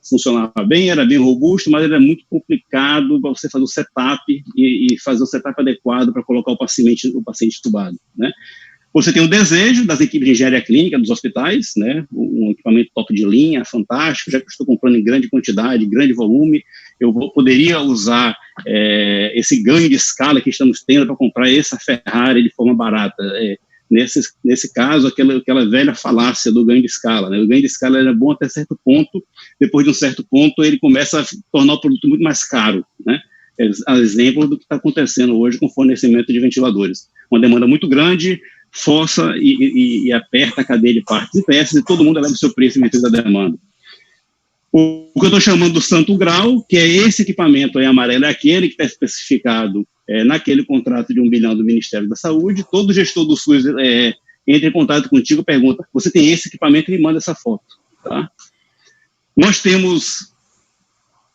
funcionava bem, era bem robusto, mas era muito complicado para você fazer o setup e fazer o setup adequado para colocar o paciente entubado, né? Você tem o desejo das equipes de engenharia clínica dos hospitais, né? Um equipamento top de linha, fantástico, já que eu estou comprando em grande quantidade, grande volume, eu poderia usar esse ganho de escala que estamos tendo para comprar essa Ferrari de forma barata. Nesse caso, aquela velha falácia do ganho de escala, né? O ganho de escala era bom até certo ponto, depois de um certo ponto ele começa a tornar o produto muito mais caro, né? Exemplo do que está acontecendo hoje com o fornecimento de ventiladores. Uma demanda muito grande, força e aperta a cadeia de partes e peças, e todo mundo eleva o seu preço em virtude da demanda. O que eu estou chamando do santo grau, que é esse equipamento aí amarelo, é aquele que está especificado naquele contrato de R$1 bilhão do Ministério da Saúde. Todo gestor do SUS entra em contato contigo e pergunta, você tem esse equipamento? E manda essa foto, tá? Nós temos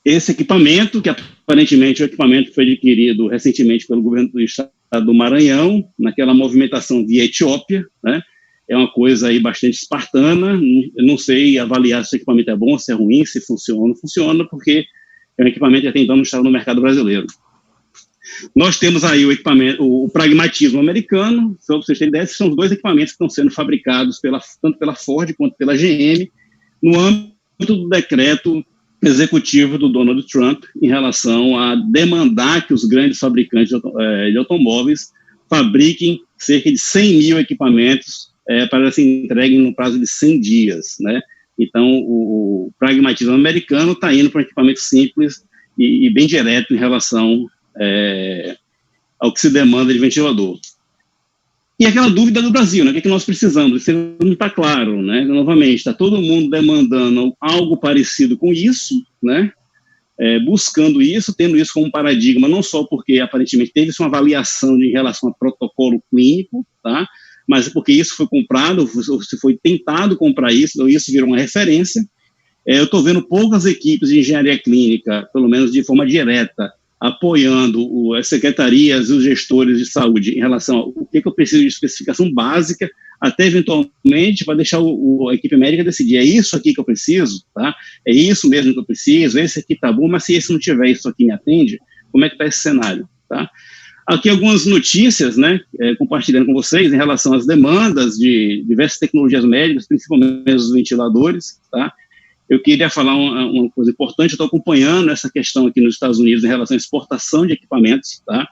esse equipamento, que aparentemente o equipamento foi adquirido recentemente pelo governo do estado do Maranhão, naquela movimentação via Etiópia, né? É uma coisa aí bastante espartana, eu não sei avaliar se o equipamento é bom, se é ruim, se funciona ou não funciona, porque é um equipamento que até então não estava no mercado brasileiro. Nós temos aí o pragmatismo americano, só para vocês terem ideia, são os dois equipamentos que estão sendo fabricados tanto pela Ford quanto pela GM, no âmbito do decreto executivo do Donald Trump em relação a demandar que os grandes fabricantes de automóveis fabriquem cerca de 100 mil equipamentos para ser entreguem no prazo de 100 dias, né? Então, o pragmatismo americano está indo para um equipamento simples e bem direto em relação ao que se demanda de ventilador. E aquela dúvida do Brasil, né? O que nós precisamos? Isso não está claro, né? Novamente, está todo mundo demandando algo parecido com isso, né? Buscando isso, tendo isso como paradigma, não só porque aparentemente teve-se uma avaliação em relação a protocolo clínico, tá? Mas porque isso foi comprado, se foi tentado comprar isso, então isso virou uma referência. Eu estou vendo poucas equipes de engenharia clínica, pelo menos de forma direta, apoiando as secretarias e os gestores de saúde em relação ao que eu preciso de especificação básica, até eventualmente para deixar a equipe médica decidir, é isso aqui que eu preciso, tá? É isso mesmo que eu preciso, esse aqui tá bom, mas se esse não tiver, isso aqui me atende, como é que está esse cenário, tá? Aqui algumas notícias, né, compartilhando com vocês em relação às demandas de diversas tecnologias médicas, principalmente os ventiladores, tá? Eu queria falar uma coisa importante, eu estou acompanhando essa questão aqui nos Estados Unidos em relação à exportação de equipamentos, tá?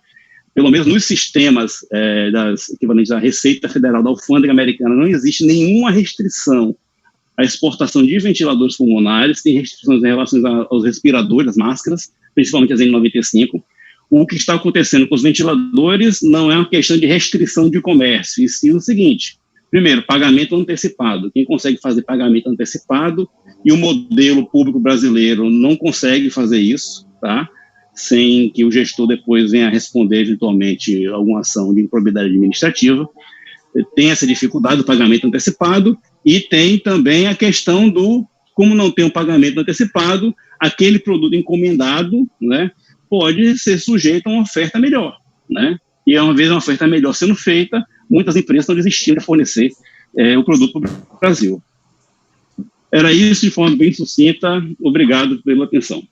Pelo menos nos sistemas das equivalentes da Receita Federal, da Alfândega Americana, não existe nenhuma restrição à exportação de ventiladores pulmonares, tem restrições em relação aos respiradores, as máscaras, principalmente as N95. O que está acontecendo com os ventiladores não é uma questão de restrição de comércio, e sim o seguinte: primeiro, pagamento antecipado. Quem consegue fazer pagamento antecipado, e o modelo público brasileiro não consegue fazer isso, tá? Sem que o gestor depois venha responder eventualmente alguma ação de improbidade administrativa. Tem essa dificuldade do pagamento antecipado, e tem também a questão do, como não tem um pagamento antecipado, aquele produto encomendado, né, pode ser sujeito a uma oferta melhor, né? E uma vez uma oferta melhor sendo feita, muitas empresas estão desistindo de fornecer o produto para o Brasil. Era isso de forma bem sucinta. Obrigado pela atenção.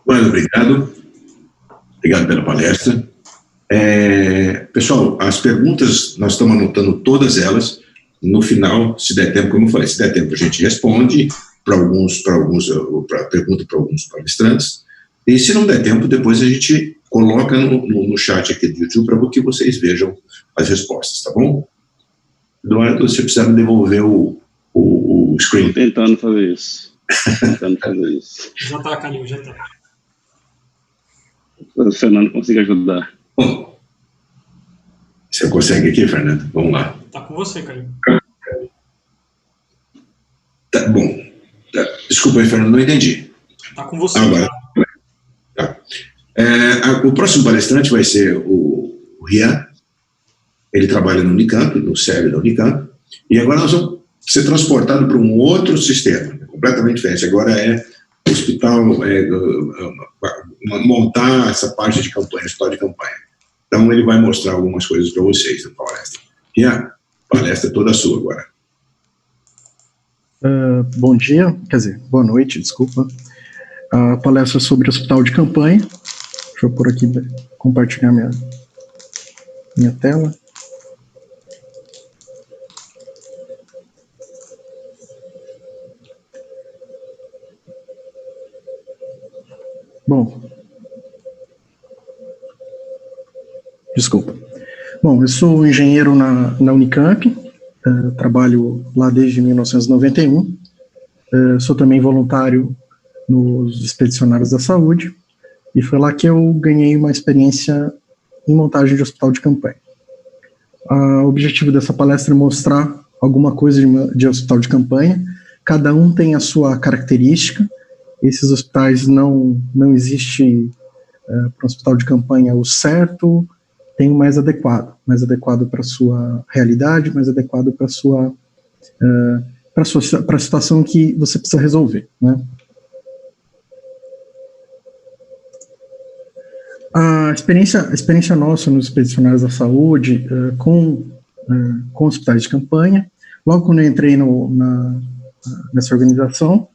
Bueno, obrigado. Obrigado pela palestra. Pessoal, as perguntas, nós estamos anotando todas elas. No final, se der tempo, como eu falei, se der tempo, a gente responde pergunta para alguns palestrantes. E se não der tempo, depois a gente coloca no chat aqui do YouTube para que vocês vejam as respostas, tá bom? Eduardo, você precisa me devolver o screen. Estou tentando fazer isso. Já está, Calil, já está. O Fernando consiga ajudar. Bom, você consegue aqui, Fernando? Vamos lá. Está com você, Calil. Tá bom. Desculpa aí, Fernando, não entendi. Está com você. Agora. Tá. O próximo palestrante vai ser o Rian. Ele trabalha no Unicamp, no CERN da Unicamp. E agora nós vamos ser transportados para um outro sistema, completamente diferente. Agora é hospital, montar essa parte de campanha, hospital de campanha. Então ele vai mostrar algumas coisas para vocês na palestra. Rian, a palestra é toda sua agora. Bom dia, quer dizer, boa noite, desculpa. A palestra sobre hospital de campanha. Deixa eu pôr aqui, compartilhar minha tela. Bom, desculpa. Bom, eu sou engenheiro na Unicamp, trabalho lá desde 1991, sou também voluntário nos Expedicionários da Saúde, e foi lá que eu ganhei uma experiência em montagem de hospital de campanha. O objetivo dessa palestra é mostrar alguma coisa de hospital de campanha. Cada um tem a sua característica. Esses hospitais não existe para um hospital de campanha o certo, tem o mais adequado para a sua realidade, mais adequado para a situação que você precisa resolver, né? A experiência nossa nos Expedicionários da Saúde com hospitais de campanha, logo quando eu entrei nessa organização,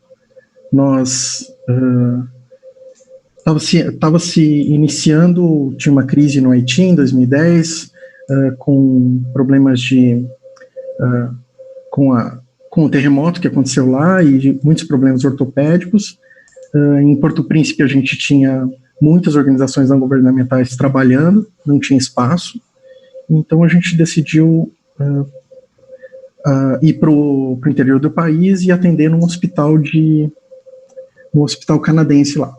nós estava se iniciando, tinha uma crise no Haiti em 2010, com problemas com o terremoto que aconteceu lá e muitos problemas ortopédicos. Em Porto Príncipe a gente tinha muitas organizações não governamentais trabalhando, não tinha espaço, então a gente decidiu ir para o interior do país e atender num hospital canadense lá.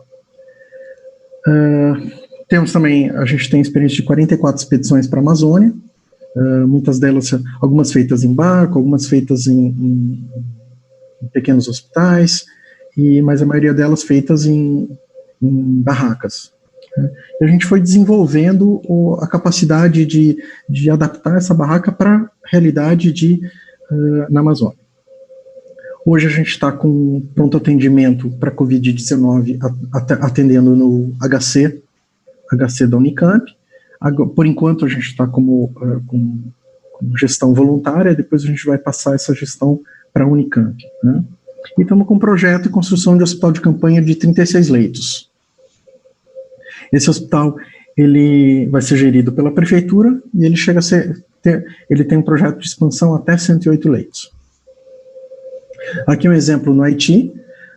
Temos também, a gente tem experiência de 44 expedições para a Amazônia, muitas delas, algumas feitas em barco, algumas feitas em pequenos hospitais, mas a maioria delas feitas em barracas. E a gente foi desenvolvendo a capacidade de adaptar essa barraca para a realidade na Amazônia. Hoje a gente está com pronto atendimento para Covid-19 atendendo no HC da Unicamp. Por enquanto a gente está com gestão voluntária, depois a gente vai passar essa gestão para a Unicamp, né? E estamos com um projeto de construção de hospital de campanha de 36 leitos. Esse hospital ele vai ser gerido pela prefeitura e ele chega a ele tem um projeto de expansão até 108 leitos. Aqui um exemplo no Haiti,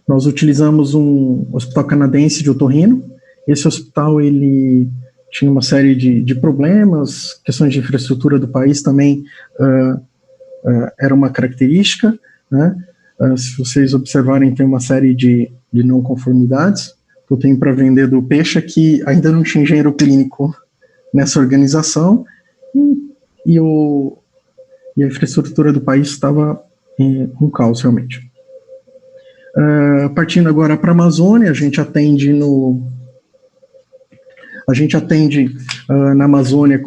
nós utilizamos um hospital canadense de otorrino. Esse hospital ele tinha uma série de problemas, questões de infraestrutura do país também era uma característica, né? Se vocês observarem, tem uma série de não conformidades que eu tenho para vender do Peixe, que ainda não tinha engenheiro clínico nessa organização, e a infraestrutura do país estava um caos, realmente. Partindo agora para a Amazônia, a gente atende na Amazônia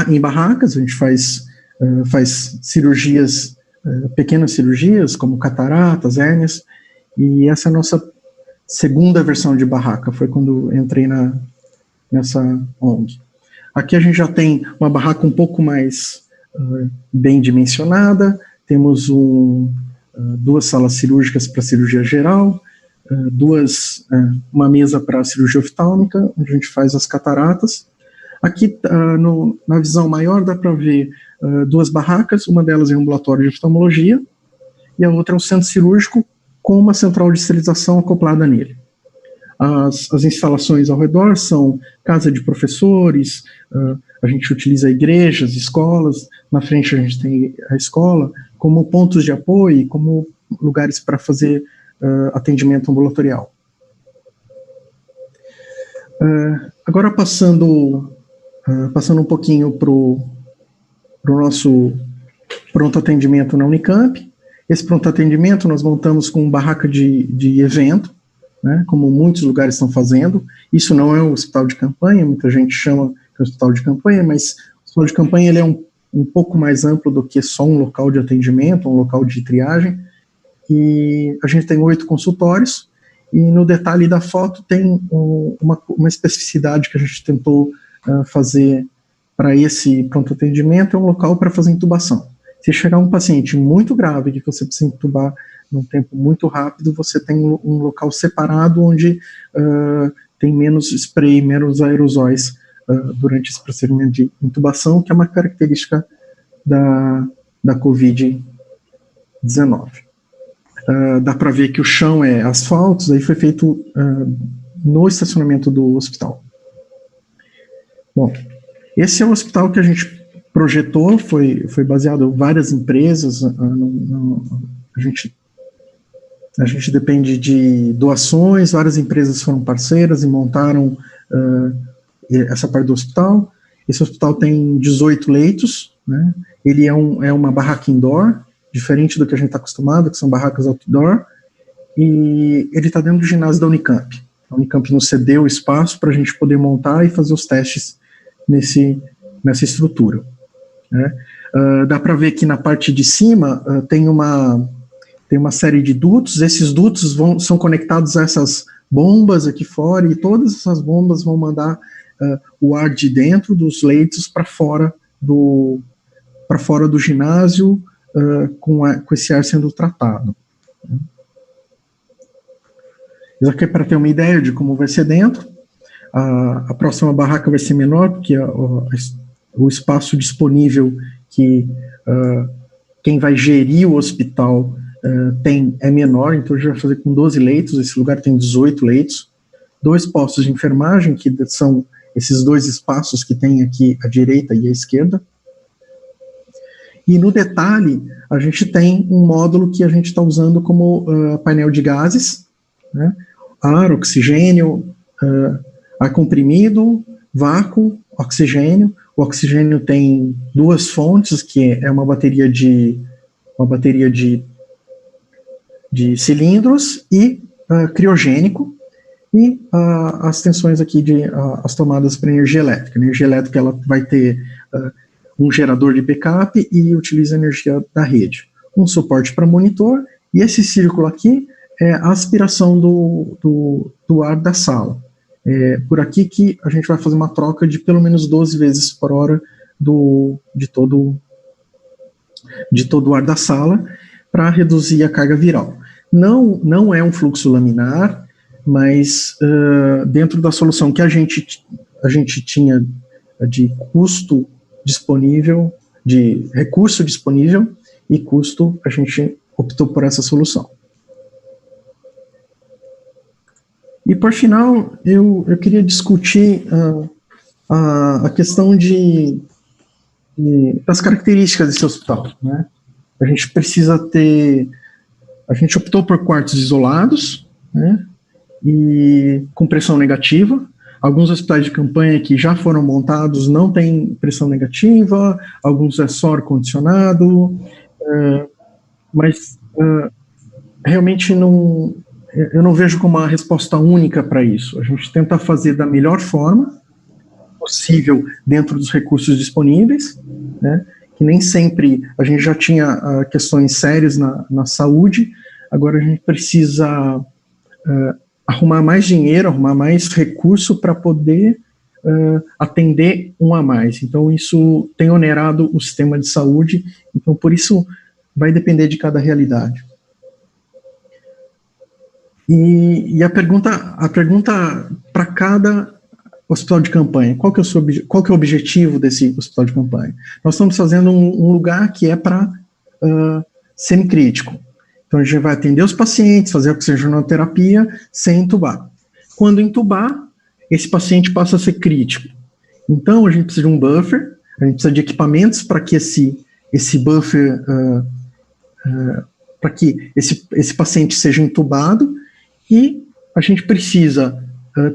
em barracas, a gente faz cirurgias, pequenas cirurgias, como cataratas, hérnias, e essa é a nossa segunda versão de barraca, foi quando entrei nessa ONG. Aqui a gente já tem uma barraca um pouco mais bem dimensionada, temos duas salas cirúrgicas para cirurgia geral, uma mesa para cirurgia oftálmica, onde a gente faz as cataratas. Aqui, na visão maior, dá para ver duas barracas, uma delas é um ambulatório de oftalmologia, e a outra é um centro cirúrgico com uma central de esterilização acoplada nele. As instalações ao redor são casa de professores, a gente utiliza igrejas, escolas, na frente a gente tem a escola, como pontos de apoio, como lugares para fazer atendimento ambulatorial. Agora passando um pouquinho para o nosso pronto atendimento na Unicamp. Esse pronto atendimento nós montamos com barraca de evento, né, como muitos lugares estão fazendo. Isso não é um hospital de campanha, muita gente chama de hospital de campanha, mas o hospital de campanha ele é um pouco mais amplo do que só um local de atendimento, um local de triagem. E a gente tem 8 consultórios, e no detalhe da foto tem uma especificidade que a gente tentou fazer para esse pronto atendimento, é um local para fazer intubação. Se chegar um paciente muito grave, que você precisa intubar num tempo muito rápido, você tem um local separado onde tem menos spray, menos aerosóis durante esse procedimento de intubação, que é uma característica da Covid-19. Dá para ver que o chão é asfalto, aí foi feito no estacionamento do hospital. Bom, esse é o hospital que a gente projetou, foi baseado em várias empresas, a gente depende de doações, várias empresas foram parceiras e montaram essa parte do hospital. Esse hospital tem 18 leitos, né? Ele é uma barraca indoor, diferente do que a gente está acostumado, que são barracas outdoor, e ele está dentro do ginásio da Unicamp. A Unicamp nos cedeu espaço para a gente poder montar e fazer os testes nessa estrutura, né? Dá para ver que na parte de cima tem uma série de dutos. Esses dutos são conectados a essas bombas aqui fora, e todas essas bombas vão mandar o ar de dentro dos leitos para fora do ginásio, com esse ar sendo tratado. Isso aqui é para ter uma ideia de como vai ser dentro. A próxima barraca vai ser menor, porque o espaço disponível que quem vai gerir o hospital é menor, então a gente vai fazer com 12 leitos, esse lugar tem 18 leitos, 2 postos de enfermagem, que são esses 2 espaços que tem aqui à direita e à esquerda, E no detalhe, a gente tem um módulo que a gente está usando como painel de gases, né? Ar, oxigênio, ar comprimido, vácuo, oxigênio. O oxigênio tem duas fontes, que é uma bateria de cilindros e criogênico, e as tensões aqui as tomadas para energia elétrica. A energia elétrica ela vai ter um gerador de backup e utiliza a energia da rede. Um suporte para monitor, e esse círculo aqui é a aspiração do ar da sala. É por aqui que a gente vai fazer uma troca de pelo menos 12 vezes por hora de todo o ar da sala, para reduzir a carga viral. Não é um fluxo laminar, mas dentro da solução que a gente tinha de custo disponível, de recurso disponível e custo, a gente optou por essa solução. E, por final, eu queria discutir a questão das características desse hospital, né? A gente optou por quartos isolados, né, e com pressão negativa. Alguns hospitais de campanha que já foram montados não têm pressão negativa, alguns é só ar-condicionado, mas realmente eu não vejo como uma resposta única para isso. A gente tenta fazer da melhor forma possível dentro dos recursos disponíveis, né, que nem sempre a gente já tinha questões sérias na saúde, agora a gente precisa arrumar mais dinheiro, arrumar mais recurso para poder atender um a mais. Então isso tem onerado o sistema de saúde, então por isso vai depender de cada realidade. E a pergunta para cada hospital de campanha, qual que é o objetivo desse hospital de campanha? Nós estamos fazendo um lugar que é para semicrítico. Então a gente vai atender os pacientes, fazer oxigenoterapia sem entubar. Quando entubar, esse paciente passa a ser crítico. Então a gente precisa de um buffer, a gente precisa de equipamentos para que esse buffer, para que esse paciente seja entubado, e a gente precisa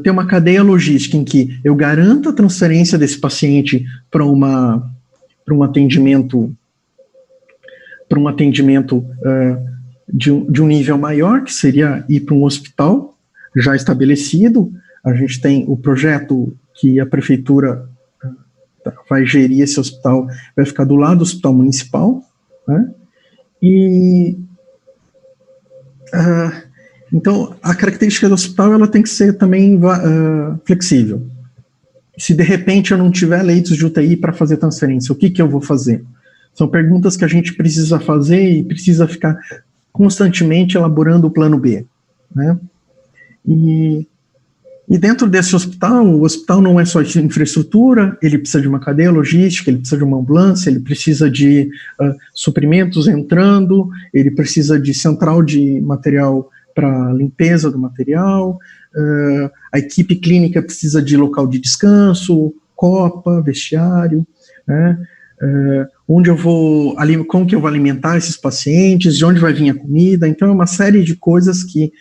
ter uma cadeia logística em que eu garanto a transferência desse paciente para um atendimento de um nível maior, que seria ir para um hospital já estabelecido. A gente tem o projeto que a prefeitura vai gerir esse hospital, vai ficar do lado do hospital municipal, né? Então, a característica do hospital ela tem que ser também flexível. Se de repente eu não tiver leitos de UTI para fazer transferência, o que eu vou fazer? São perguntas que a gente precisa fazer e precisa ficar constantemente elaborando o plano B, né? E dentro desse hospital, o hospital não é só infraestrutura, ele precisa de uma cadeia logística, ele precisa de uma ambulância, ele precisa de suprimentos entrando, ele precisa de central de material para limpeza do material, a equipe clínica precisa de local de descanso, copa, vestiário, né? Como que eu vou alimentar esses pacientes, de onde vai vir a comida. Então é uma série de coisas que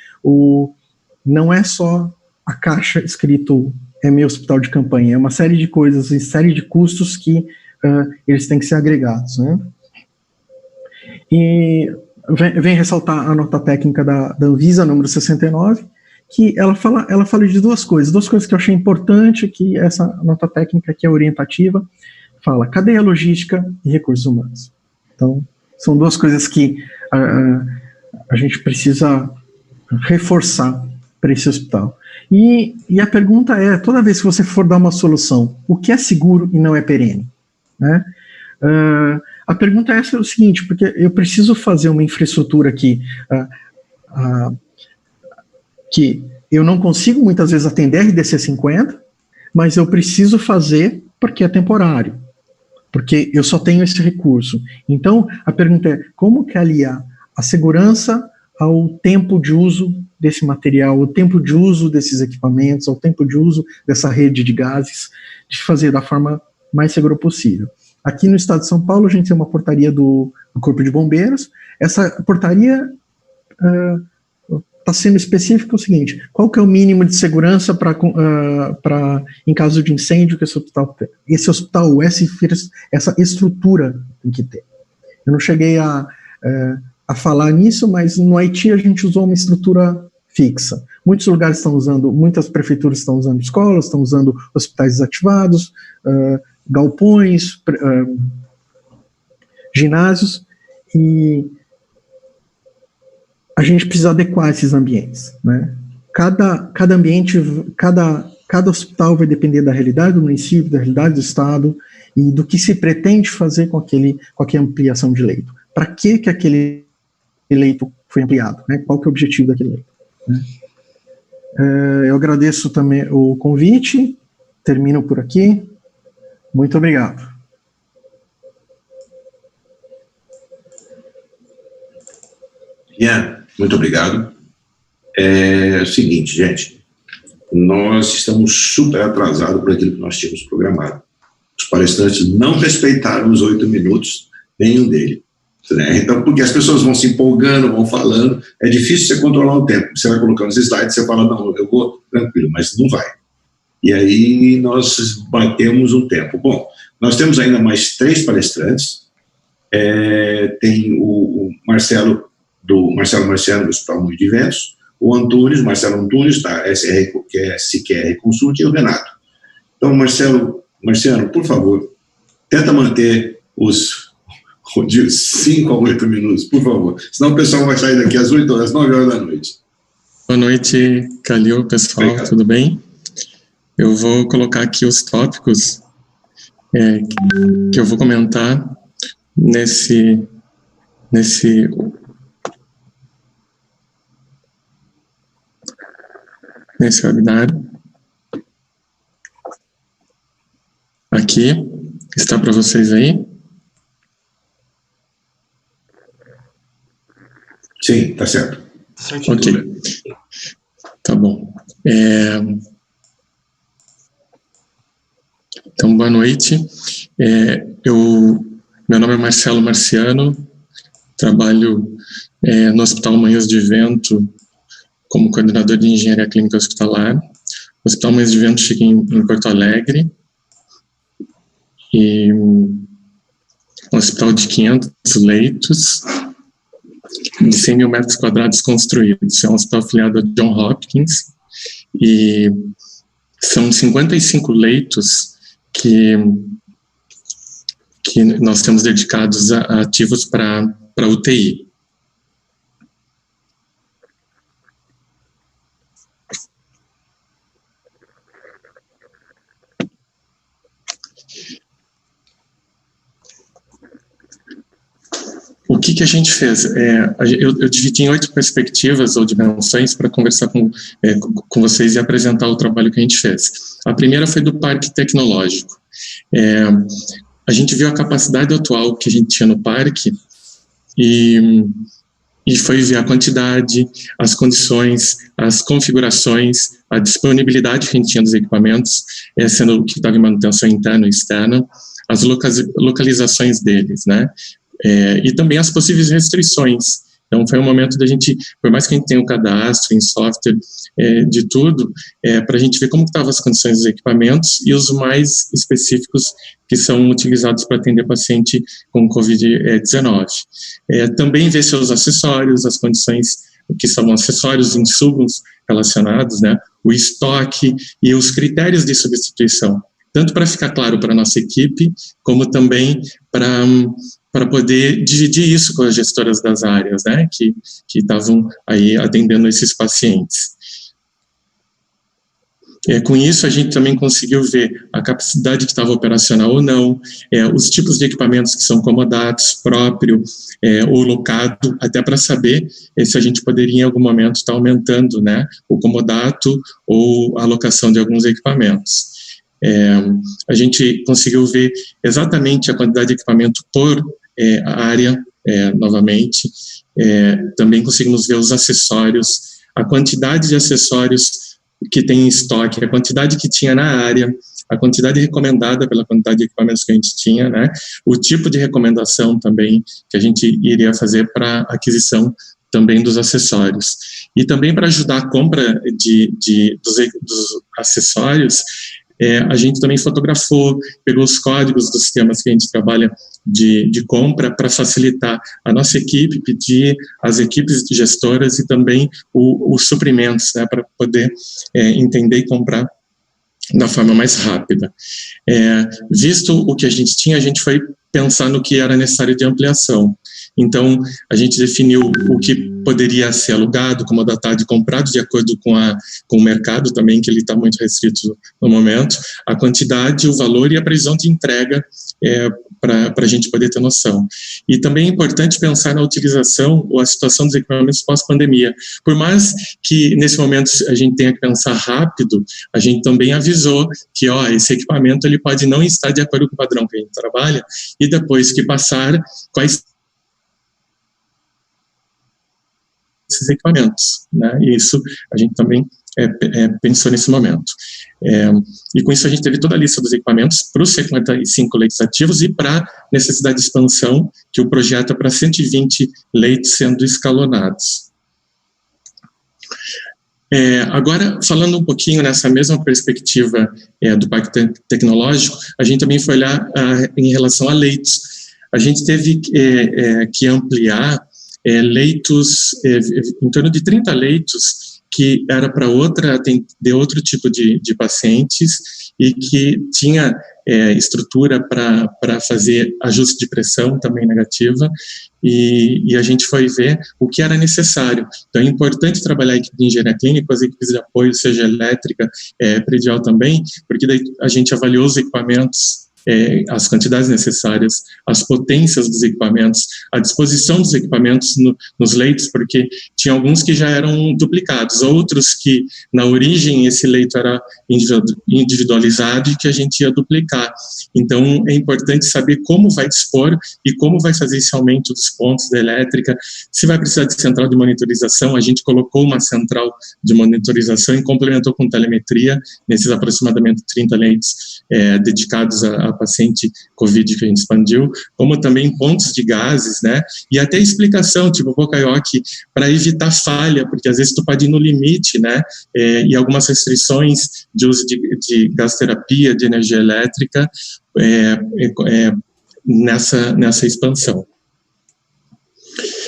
não é só a caixa escrito é meu hospital de campanha, é uma série de coisas e série de custos que eles têm que ser agregados, né? E vem ressaltar a nota técnica da Anvisa, número 69, que ela fala de duas coisas que eu achei importante, que essa nota técnica que é orientativa, fala cadeia logística e recursos humanos. Então, são duas coisas que a gente precisa reforçar para esse hospital. E a pergunta é, toda vez que você for dar uma solução, o que é seguro e não é perene? Né? A pergunta é o seguinte, porque eu preciso fazer uma infraestrutura que eu não consigo muitas vezes atender RDC 50, mas eu preciso fazer porque é temporário, porque eu só tenho esse recurso. Então, a pergunta é, como que aliar a segurança ao tempo de uso desse material, ao tempo de uso desses equipamentos, ao tempo de uso dessa rede de gases, de fazer da forma mais segura possível. Aqui no estado de São Paulo, a gente tem uma portaria do Corpo de Bombeiros. Essa portaria está sendo específica o seguinte: qual que é o mínimo de segurança para em caso de incêndio que esse hospital, essa estrutura tem que ter. Eu não cheguei a falar nisso, mas no Haiti a gente usou uma estrutura fixa. Muitos lugares estão usando, muitas prefeituras estão usando escolas, estão usando hospitais desativados, galpões, ginásios, e a gente precisa adequar esses ambientes, né? Cada ambiente, cada hospital vai depender da realidade do município, da realidade do estado e do que se pretende fazer com aquela ampliação de leito. Para que aquele leito foi ampliado, né? Qual que é o objetivo daquele leito, né? Eu agradeço também o convite, termino por aqui. Muito obrigado. Ian, muito obrigado. É o seguinte, gente, nós estamos super atrasados por aquilo que nós tínhamos programado. Os palestrantes não respeitaram os 8 minutos, nenhum deles. Né? Então, porque as pessoas vão se empolgando, vão falando, é difícil você controlar o tempo. Você vai colocando os slides, você fala, não, eu vou tranquilo, mas não vai. E aí nós batemos um tempo. Bom, nós temos ainda mais 3 palestrantes. Tem o Marcelo Marciano, do Hospital Moinhos de Ventos, o Marcelo Antunes, da SQR Consult, e o Renato. Então, Marciano, por favor, tenta manter os 5 a 8 minutos, por favor. Senão o pessoal vai sair daqui às 9 horas da noite. Boa noite, Calil, pessoal, obrigado. Tudo bem? Eu vou colocar aqui os tópicos que eu vou comentar nesse webinário. Aqui, está para vocês aí? Sim, tá certo. Ok, tá bom. Então, boa noite. Meu nome é Marcelo Marciano, trabalho no Hospital Moinhos de Vento como coordenador de Engenharia Clínica Hospitalar. O Hospital Moinhos de Vento fica em Porto Alegre, e um hospital de 500 leitos, de 100 mil metros quadrados construídos. É um hospital afiliado a John Hopkins, e são 55 leitos que nós temos dedicados ativos para UTI. O que a gente fez? Eu dividi em 8 perspectivas ou dimensões para conversar com vocês e apresentar o trabalho que a gente fez. A primeira foi do parque tecnológico. A gente viu a capacidade atual que a gente tinha no parque e foi ver a quantidade, as condições, as configurações, a disponibilidade que a gente tinha dos equipamentos, sendo o que estava em manutenção interna e externa, as localizações deles, né? E também as possíveis restrições. Então, foi um momento da gente, por mais que a gente tenha o cadastro em software, de tudo, para a gente ver como estavam as condições dos equipamentos e os mais específicos que são utilizados para atender paciente com Covid-19. Também ver seus acessórios, as condições que são acessórios, insumos relacionados, né, o estoque e os critérios de substituição, tanto para ficar claro para a nossa equipe, como também para poder dividir isso com as gestoras das áreas, né, que estavam aí atendendo esses pacientes. Com isso, a gente também conseguiu ver a capacidade que estava operacional ou não, os tipos de equipamentos que são comodatos, próprio ou locado, até para saber se a gente poderia em algum momento estar aumentando, né, o comodato ou a alocação de alguns equipamentos. A gente conseguiu ver exatamente a quantidade de equipamento por área, novamente. Também conseguimos ver os acessórios, a quantidade de acessórios que tem em estoque, a quantidade que tinha na área, a quantidade recomendada pela quantidade de equipamentos que a gente tinha, né, o tipo de recomendação também que a gente iria fazer para aquisição também dos acessórios. E também para ajudar a compra dos acessórios, a gente também fotografou, pegou os códigos dos sistemas que a gente trabalha de compra para facilitar a nossa equipe, pedir às equipes de gestoras e também os suprimentos, né, para poder entender e comprar da forma mais rápida. Visto o que a gente tinha, a gente foi pensar no que era necessário de ampliação. Então, a gente definiu o que poderia ser alugado, comodatado e comprado de acordo com o mercado também, que ele está muito restrito no momento, a quantidade, o valor e a previsão de entrega para a gente poder ter noção. E também é importante pensar na utilização ou a situação dos equipamentos pós-pandemia. Por mais que nesse momento a gente tenha que pensar rápido, a gente também avisou que esse equipamento ele pode não estar de acordo com o padrão que a gente trabalha, e depois que passar, quais esses equipamentos, né? E isso a gente também pensou nesse momento. E com isso a gente teve toda a lista dos equipamentos para os 55 leitos ativos e para necessidade de expansão, que o projeto é para 120 leitos sendo escalonados. Agora, falando um pouquinho nessa mesma perspectiva do Parque Tecnológico, a gente também foi olhar em relação a leitos. A gente teve que ampliar leitos, em torno de 30 leitos, que era para atender outro tipo de pacientes e que tinha estrutura para fazer ajuste de pressão também negativa, e a gente foi ver o que era necessário. Então é importante trabalhar a equipe de engenharia clínica, as equipes de apoio, seja elétrica, predial também, porque daí a gente avaliou os equipamentos, as quantidades necessárias, as potências dos equipamentos, a disposição dos equipamentos nos leitos, porque tinha alguns que já eram duplicados, outros que na origem esse leito era individualizado e que a gente ia duplicar. Então é importante saber como vai dispor e como vai fazer esse aumento dos pontos da elétrica. Se vai precisar de central de monitorização, a gente colocou uma central de monitorização e complementou com telemetria nesses aproximadamente 30 leitos dedicados a paciente COVID que a gente expandiu, como também pontos de gases, né, e até explicação, tipo Pocaioc, para evitar falha, porque às vezes tu pode ir no limite, né, e algumas restrições de uso de gasterapia, de energia elétrica, nessa expansão.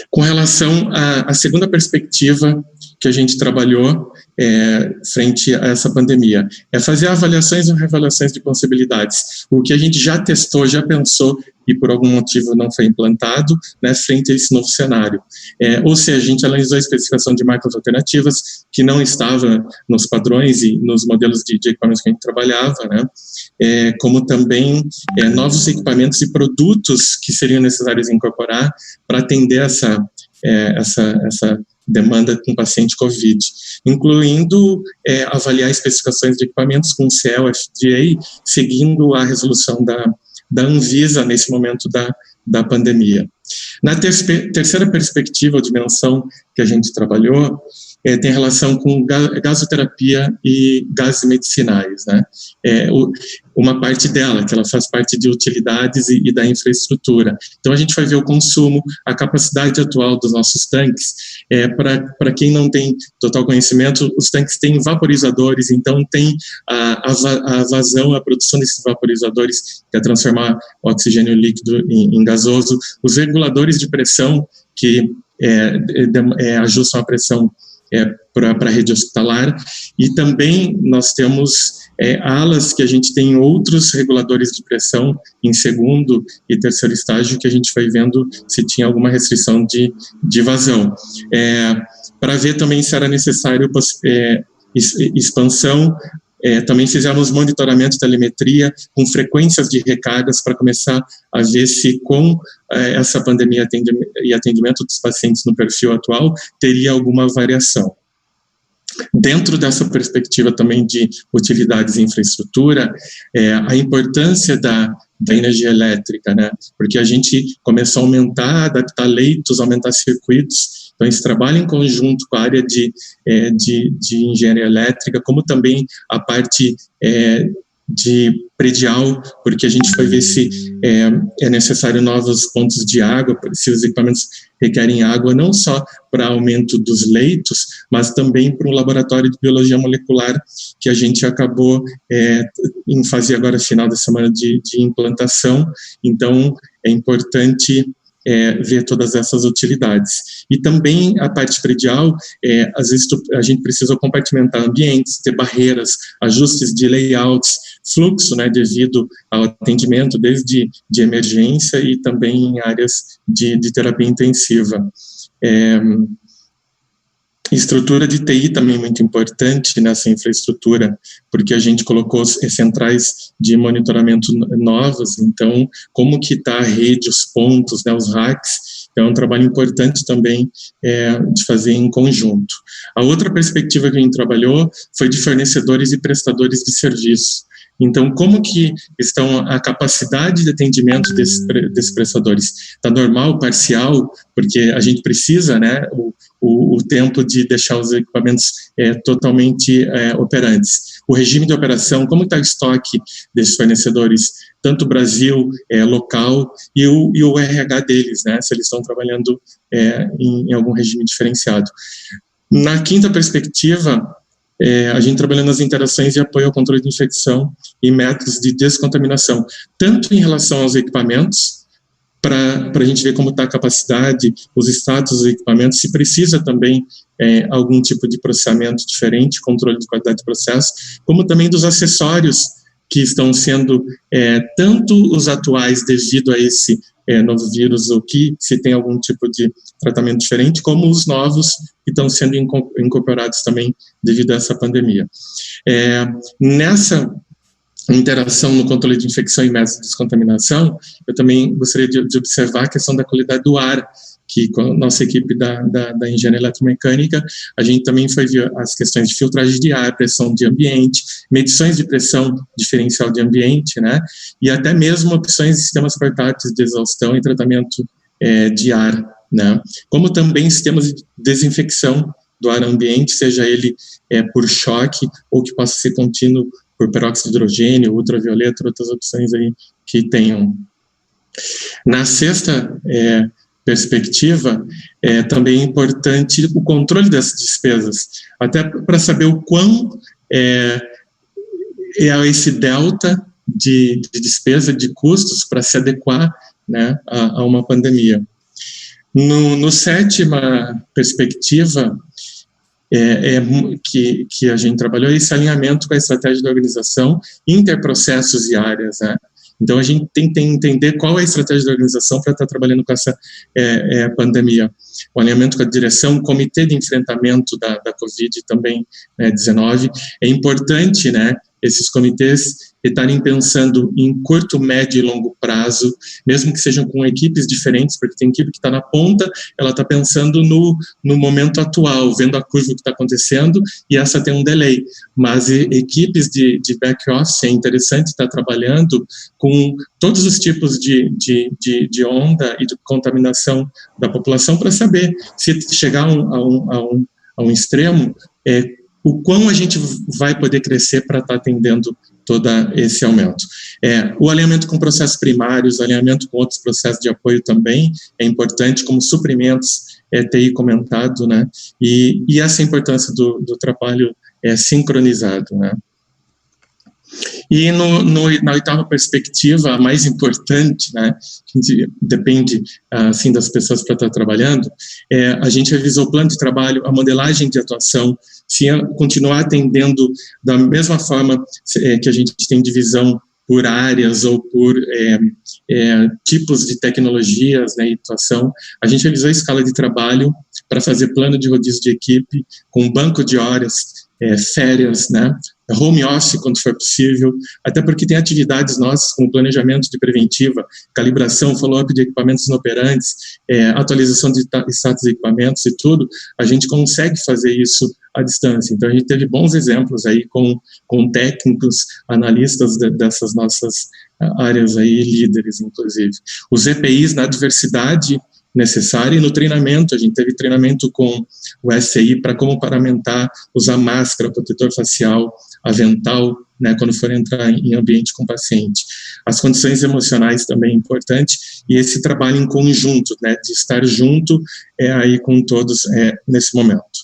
Com relação à segunda perspectiva que a gente trabalhou frente a essa pandemia, é fazer avaliações e reavaliações de possibilidades. O que a gente já testou, já pensou e por algum motivo não foi implantado, né, frente a esse novo cenário. Ou seja, a gente analisou a especificação de marcas alternativas que não estava nos padrões e nos modelos de equipamentos que a gente trabalhava, né, como também novos equipamentos e produtos que seriam necessários incorporar para atender essa demanda com paciente COVID, incluindo avaliar especificações de equipamentos com CEL, FDA, seguindo a resolução da Anvisa nesse momento da pandemia. Na terceira perspectiva ou dimensão que a gente trabalhou, tem relação com gasoterapia e gases medicinais, né? Uma parte dela, que ela faz parte de utilidades e da infraestrutura. Então, a gente vai ver o consumo, a capacidade atual dos nossos tanques. Para quem não tem total conhecimento, os tanques têm vaporizadores, então tem a vazão, a produção desses vaporizadores, que é transformar o oxigênio líquido em gasoso, os reguladores de pressão, que ajustam a pressão para a rede hospitalar, e também nós temos alas que a gente tem outros reguladores de pressão em segundo e terceiro estágio, que a gente vai vendo se tinha alguma restrição de vazão. Para ver também se era necessário expansão, também fizemos monitoramento de telemetria com frequências de recargas para começar a ver se com essa pandemia e atendimento dos pacientes no perfil atual teria alguma variação. Dentro dessa perspectiva também de utilidades e infraestrutura, a importância da energia elétrica, né? Porque a gente começou a aumentar, adaptar leitos, aumentar circuitos. Então, esse trabalho em conjunto com a área de engenharia elétrica, como também a parte predial, porque a gente foi ver se é necessário novos pontos de água, se os equipamentos requerem água, não só para aumento dos leitos, mas também para um laboratório de biologia molecular que a gente acabou em fazer agora, final da semana de implantação. Então, é importante ver todas essas utilidades. E também a parte predial, às vezes a gente precisa compartimentar ambientes, ter barreiras, ajustes de layouts, fluxo, né, devido ao atendimento, desde de emergência e também em áreas de terapia intensiva. Estrutura de TI também muito importante nessa infraestrutura, porque a gente colocou centrais de monitoramento novas, então como que está a rede, os pontos, né, os racks, é um trabalho importante também de fazer em conjunto. A outra perspectiva que a gente trabalhou foi de fornecedores e prestadores de serviço. Então, como que estão a capacidade de atendimento desses prestadores? Está normal, parcial? Porque a gente precisa, né, o tempo de deixar os equipamentos totalmente operantes. O regime de operação, como está o estoque desses fornecedores, tanto Brasil, local, e o RH deles, né, se eles estão trabalhando em algum regime diferenciado. Na quinta perspectiva, a gente trabalhando nas interações de apoio ao controle de infecção e métodos de descontaminação, tanto em relação aos equipamentos, para a gente ver como está a capacidade, os status dos equipamentos, se precisa também algum tipo de processamento diferente, controle de qualidade de processo, como também dos acessórios que estão sendo, tanto os atuais devido a esse novo vírus, ou que se tem algum tipo de tratamento diferente, como os novos que estão sendo incorporados também devido a essa pandemia. Nessa interação no controle de infecção e métodos de descontaminação, eu também gostaria de observar a questão da qualidade do ar, que com a nossa equipe da engenharia eletromecânica, a gente também foi ver as questões de filtragem de ar, pressão de ambiente, medições de pressão diferencial de ambiente, né, e até mesmo opções de sistemas portáteis de exaustão e tratamento de ar, né, como também sistemas de desinfecção do ar ambiente, seja ele por choque ou que possa ser contínuo por peróxido de hidrogênio, ultravioleta, outras opções aí que tenham. Na sexta perspectiva, também é importante o controle dessas despesas, até para saber o quão esse delta de despesa, de custos, para se adequar, né, a uma pandemia. No sétima perspectiva, que a gente trabalhou, esse alinhamento com a estratégia da organização, interprocessos e áreas, né? Então, a gente tem que entender qual é a estratégia da organização para estar trabalhando com essa pandemia. O alinhamento com a direção, o comitê de enfrentamento da Covid também, 19, é importante, né, esses comitês estarem pensando em curto, médio e longo prazo, mesmo que sejam com equipes diferentes, porque tem equipe que está na ponta, ela está pensando no momento atual, vendo a curva que está acontecendo, e essa tem um delay. Mas equipes de back office, é interessante estar trabalhando com todos os tipos de onda e de contaminação da população para saber se chegar a um extremo, o quão a gente vai poder crescer para estar atendendo todo esse aumento. O alinhamento com processos primários, alinhamento com outros processos de apoio também é importante, como suprimentos, TI comentado, né, e essa importância do trabalho sincronizado, né. E na oitava perspectiva, a mais importante, né, a gente depende, assim, das pessoas para estar trabalhando, a gente revisou o plano de trabalho, a modelagem de atuação, se continuar atendendo da mesma forma que a gente tem divisão por áreas ou por tipos de tecnologias, né, e atuação. A gente revisou a escala de trabalho para fazer plano de rodízio de equipe, com banco de horas, férias, né, home office quando for possível, até porque tem atividades nossas como planejamento de preventiva, calibração, follow-up de equipamentos inoperantes, atualização de status de equipamentos e tudo, a gente consegue fazer isso à distância. Então a gente teve bons exemplos aí com técnicos, analistas dessas nossas áreas aí, líderes inclusive. Os EPIs na diversidade necessária, e no treinamento, a gente teve treinamento com o SCI para como paramentar, usar máscara, protetor facial, avental, né, quando for entrar em ambiente com paciente. As condições emocionais também é importante, e esse trabalho em conjunto, né, de estar junto aí com todos nesse momento.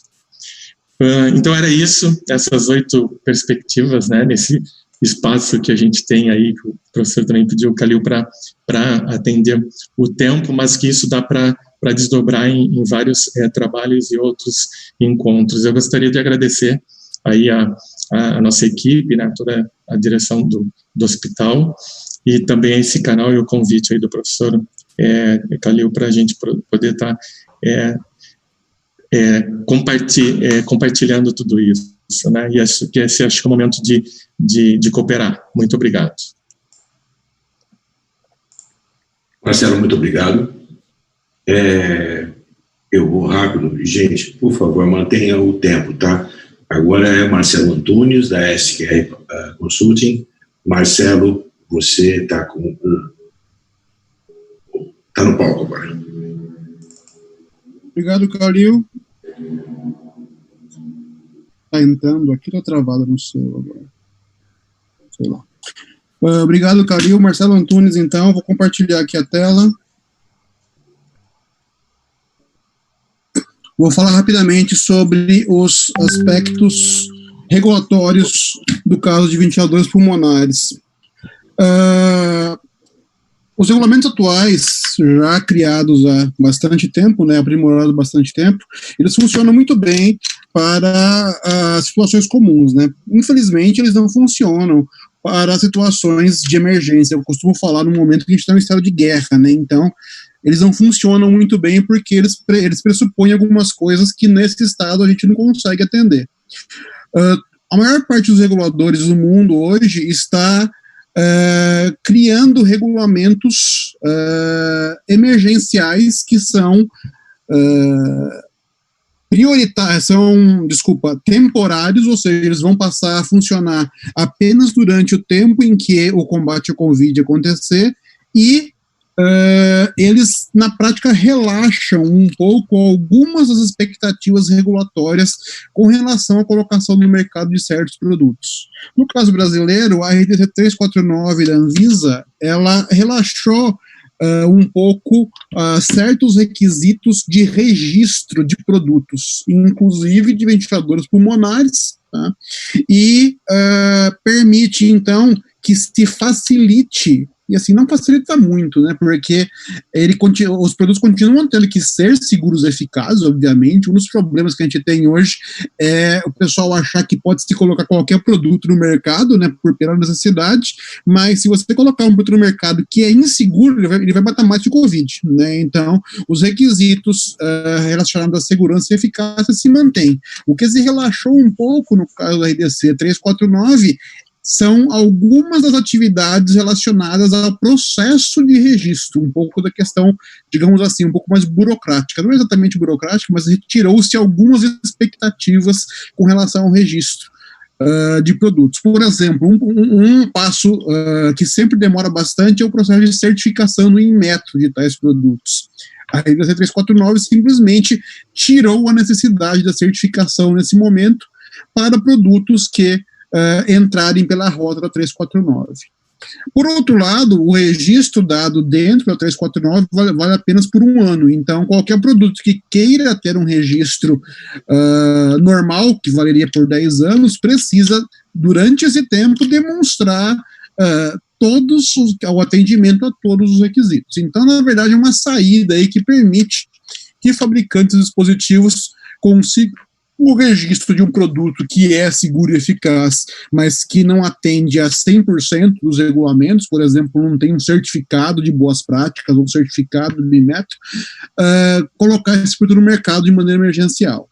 Então era isso, essas 8 perspectivas, né, nesse espaço que a gente tem aí, que o professor também pediu, Calil, para atender o tempo, mas que isso dá para desdobrar em vários trabalhos e outros encontros. Eu gostaria de agradecer aí a nossa equipe, né, toda a direção do hospital, e também esse canal e o convite aí do professor Calil para a gente poder estar compartilhando tudo isso, né, e acho que esse é o momento de cooperar. Muito obrigado. Marcelo, muito obrigado. Eu vou rápido. Gente, por favor, mantenha o tempo, tá? Agora é Marcelo Antunes, da SQR Consulting. Marcelo, você está tá no palco agora. Obrigado, Calil. Está entrando aqui, está travado no seu agora. Sei lá. Obrigado, Calil. Marcelo Antunes, então, vou compartilhar aqui a tela. Vou falar rapidamente sobre os aspectos regulatórios do caso de ventiladores pulmonares. Os regulamentos atuais, já criados há bastante tempo, né, aprimorados há bastante tempo, eles funcionam muito bem para as situações comuns, né? Infelizmente, eles não funcionam para situações de emergência. Eu costumo falar no momento que a gente está em estado de guerra, né? Então, eles não funcionam muito bem porque eles pressupõem algumas coisas que nesse estado a gente não consegue atender. A maior parte dos reguladores do mundo hoje está criando regulamentos emergenciais que são temporários, ou seja, eles vão passar a funcionar apenas durante o tempo em que o combate ao Covid acontecer, e eles, na prática, relaxam um pouco algumas das expectativas regulatórias com relação à colocação no mercado de certos produtos. No caso brasileiro, a RDC 349 da Anvisa, ela relaxou um pouco certos requisitos de registro de produtos, inclusive de ventiladores pulmonares, tá? E permite, então, que se facilite, e assim, não facilita muito, né, porque os produtos continuam tendo que ser seguros e eficazes, obviamente. Um dos problemas que a gente tem hoje é o pessoal achar que pode se colocar qualquer produto no mercado, né, pela necessidade, mas se você colocar um produto no mercado que é inseguro, ele vai matar mais de Covid, né. Então, os requisitos relacionados à segurança e eficácia se mantêm. O que se relaxou um pouco no caso da RDC 349 são algumas das atividades relacionadas ao processo de registro, um pouco da questão, digamos assim, um pouco mais burocrática. Não é exatamente burocrática, mas retirou-se algumas expectativas com relação ao registro de produtos. Por exemplo, um passo que sempre demora bastante é o processo de certificação no Inmetro de tais produtos. A RDC 349 simplesmente tirou a necessidade da certificação nesse momento para produtos que entrarem pela rota da 349. Por outro lado, o registro dado dentro da 349 vale apenas por 1 ano. Então, qualquer produto que queira ter um registro normal, que valeria por 10 anos, precisa, durante esse tempo, demonstrar o atendimento a todos os requisitos. Então, na verdade, é uma saída aí que permite que fabricantes de dispositivos consigam o registro de um produto que é seguro e eficaz, mas que não atende a 100% dos regulamentos, por exemplo, não tem um certificado de boas práticas ou um certificado de Inmetro, colocar esse produto no mercado de maneira emergencial.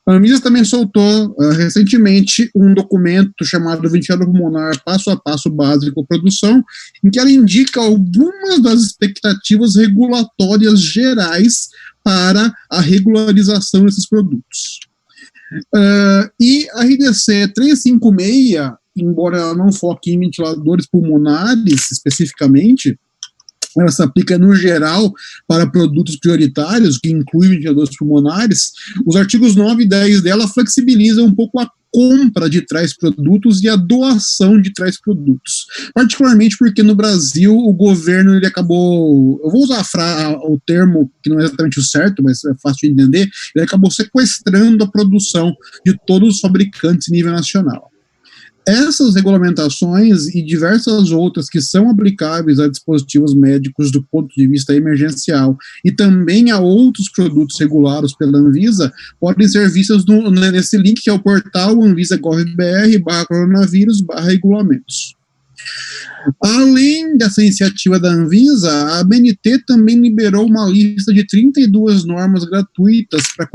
A Anvisa também soltou recentemente um documento chamado Ventilador Pulmonar Passo a Passo Básico Produção, em que ela indica algumas das expectativas regulatórias gerais para a regularização desses produtos. E a RDC 356, embora ela não foque em ventiladores pulmonares especificamente, ela se aplica no geral para produtos prioritários, que incluem ventiladores pulmonares, os artigos 9 e 10 dela flexibilizam um pouco a compra de tais produtos e a doação de tais produtos. Particularmente porque no Brasil o governo ele acabou, eu vou usar o termo que não é exatamente o certo, mas é fácil de entender, ele acabou sequestrando a produção de todos os fabricantes em nível nacional. Essas regulamentações e diversas outras que são aplicáveis a dispositivos médicos do ponto de vista emergencial e também a outros produtos regulados pela Anvisa podem ser vistas nesse link que é o portal anvisa.gov.br/coronavírus/regulamentos. Além dessa iniciativa da Anvisa, a ABNT também liberou uma lista de 32 normas gratuitas para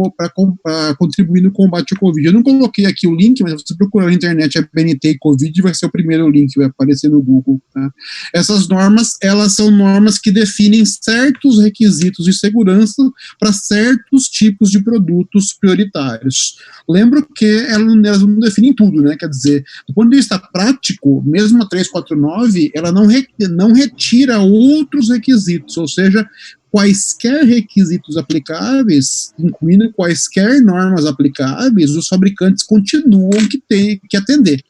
contribuir no combate ao Covid. Eu não coloquei aqui o link, mas se você procurar na internet ABNT e Covid, vai ser o primeiro link que vai aparecer no Google. Tá? Essas normas, elas são normas que definem certos requisitos de segurança para certos tipos de produtos prioritários. Lembro que elas não definem tudo, né? Quer dizer, do ponto de vista prático, mesmo a 349, ela não retira outros requisitos, ou seja, quaisquer requisitos aplicáveis, incluindo quaisquer normas aplicáveis, os fabricantes continuam que atender.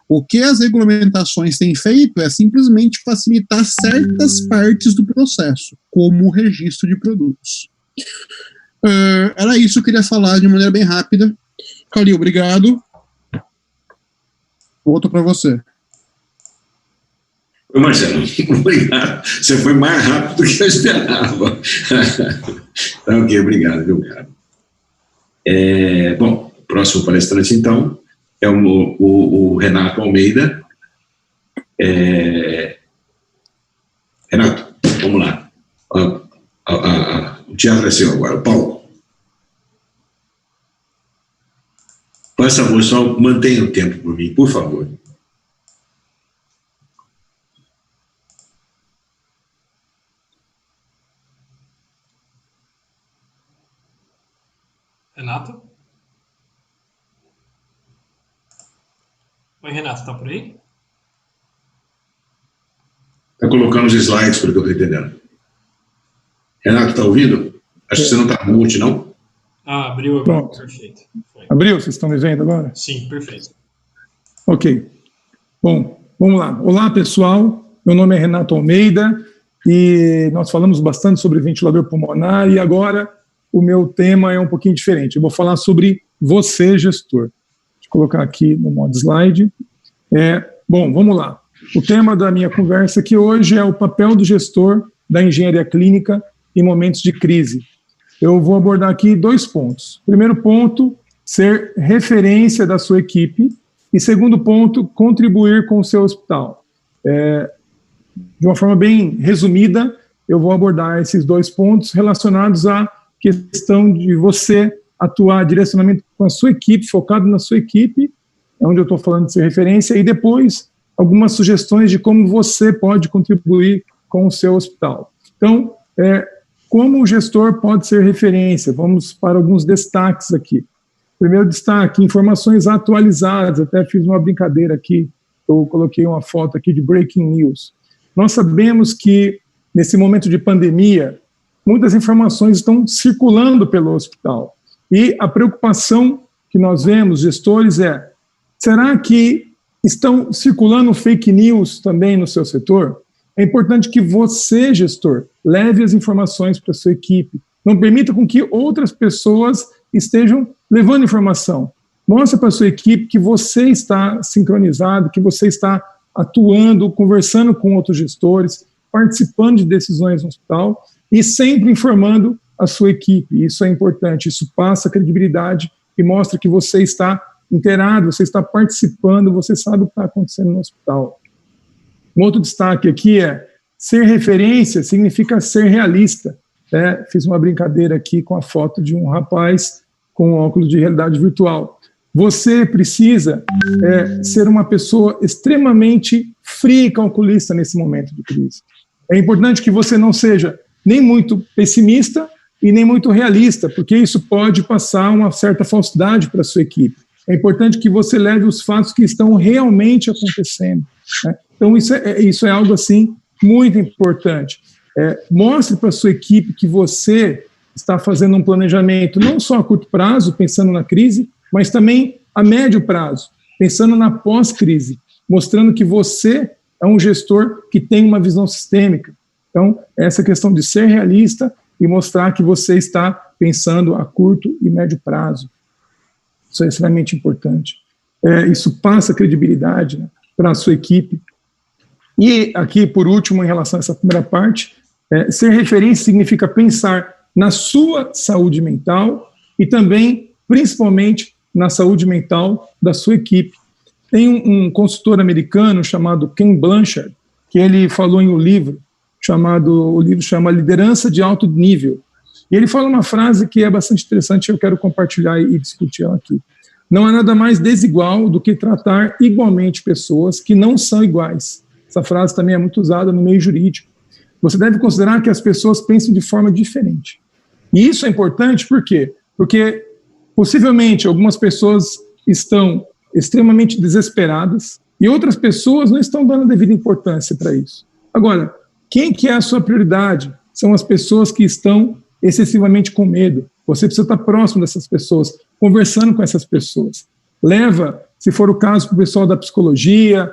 O que as regulamentações têm feito é simplesmente facilitar certas partes do processo, como o registro de produtos. Era isso que eu queria falar de maneira bem rápida. Calil, obrigado. Volto para você. Oi, Marcelo, obrigado. Você foi mais rápido do que eu esperava. Tá ok, obrigado, meu caro. Bom, o próximo palestrante, então, é o Renato Almeida. Renato, vamos lá. O teatro é seu agora. Paulo. Por favor, só mantenha o tempo por mim, por favor. Renato? Oi, Renato, tá por aí? Está colocando os slides, pelo que eu estou entendendo. Renato, está ouvindo? Acho que você não está no mute, não? Abriu agora. Pronto. Perfeito. Foi. Abriu? Vocês estão me vendo agora? Sim, perfeito. Ok. Bom, vamos lá. Olá, pessoal. Meu nome é Renato Almeida e nós falamos bastante sobre ventilador pulmonar e agora o meu tema é um pouquinho diferente. Eu vou falar sobre você, gestor. Deixa eu colocar aqui no modo slide. Bom, vamos lá. O tema da minha conversa aqui hoje é o papel do gestor da engenharia clínica em momentos de crise. Eu vou abordar aqui 2 pontos. Primeiro ponto, ser referência da sua equipe. E segundo ponto, contribuir com o seu hospital. De uma forma bem resumida, eu vou abordar esses 2 pontos relacionados à questão de você atuar diretamente com a sua equipe, focado na sua equipe, é onde eu estou falando de ser referência, e depois algumas sugestões de como você pode contribuir com o seu hospital. Então, como o gestor pode ser referência? Vamos para alguns destaques aqui. Primeiro destaque, informações atualizadas, até fiz uma brincadeira aqui, eu coloquei uma foto aqui de breaking news. Nós sabemos que, nesse momento de pandemia, muitas informações estão circulando pelo hospital. E a preocupação que nós vemos, gestores, será que estão circulando fake news também no seu setor? É importante que você, gestor, leve as informações para a sua equipe. Não permita com que outras pessoas estejam levando informação. Mostre para a sua equipe que você está sincronizado, que você está atuando, conversando com outros gestores, participando de decisões no hospital e sempre informando a sua equipe. Isso é importante, isso passa credibilidade e mostra que você está inteirado, você está participando, você sabe o que está acontecendo no hospital. Um outro destaque aqui ser referência significa ser realista. Fiz uma brincadeira aqui com a foto de um rapaz com óculos de realidade virtual. Você precisa ser uma pessoa extremamente fria e calculista nesse momento de crise. É importante que você não seja nem muito pessimista e nem muito realista, porque isso pode passar uma certa falsidade para a sua equipe. É importante que você leve os fatos que estão realmente acontecendo. Né? Então, isso é algo, assim, muito importante. mostre para a sua equipe que você está fazendo um planejamento não só a curto prazo, pensando na crise, mas também a médio prazo, pensando na pós-crise, mostrando que você é um gestor que tem uma visão sistêmica. Então, essa questão de ser realista e mostrar que você está pensando a curto e médio prazo. Isso é extremamente importante. Isso passa credibilidade, né, para a sua equipe. E aqui, por último, em relação a essa primeira parte, ser referência significa pensar na sua saúde mental e também, principalmente, na saúde mental da sua equipe. Tem um consultor americano chamado Ken Blanchard, que ele falou em um livro, o livro chama Liderança de Alto Nível. E ele fala uma frase que é bastante interessante, eu quero compartilhar e discutir ela aqui. Não há nada mais desigual do que tratar igualmente pessoas que não são iguais. Essa frase também é muito usada no meio jurídico. Você deve considerar que as pessoas pensam de forma diferente. E isso é importante por quê? Porque possivelmente algumas pessoas estão extremamente desesperadas e outras pessoas não estão dando a devida importância para isso. Agora, quem que é a sua prioridade? São as pessoas que estão excessivamente com medo. Você precisa estar próximo dessas pessoas, conversando com essas pessoas. Leva, se for o caso, para o pessoal da psicologia,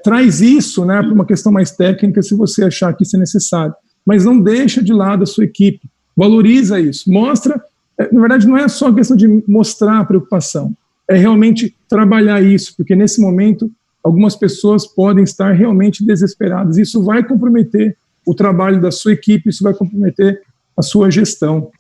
traz isso, né, para uma questão mais técnica, se você achar que isso é necessário. Mas não deixa de lado a sua equipe. Valoriza isso. Mostra, na verdade, não é só a questão de mostrar a preocupação, é realmente trabalhar isso, porque nesse momento algumas pessoas podem estar realmente desesperadas. Isso vai comprometer o trabalho da sua equipe, isso vai comprometer a sua gestão.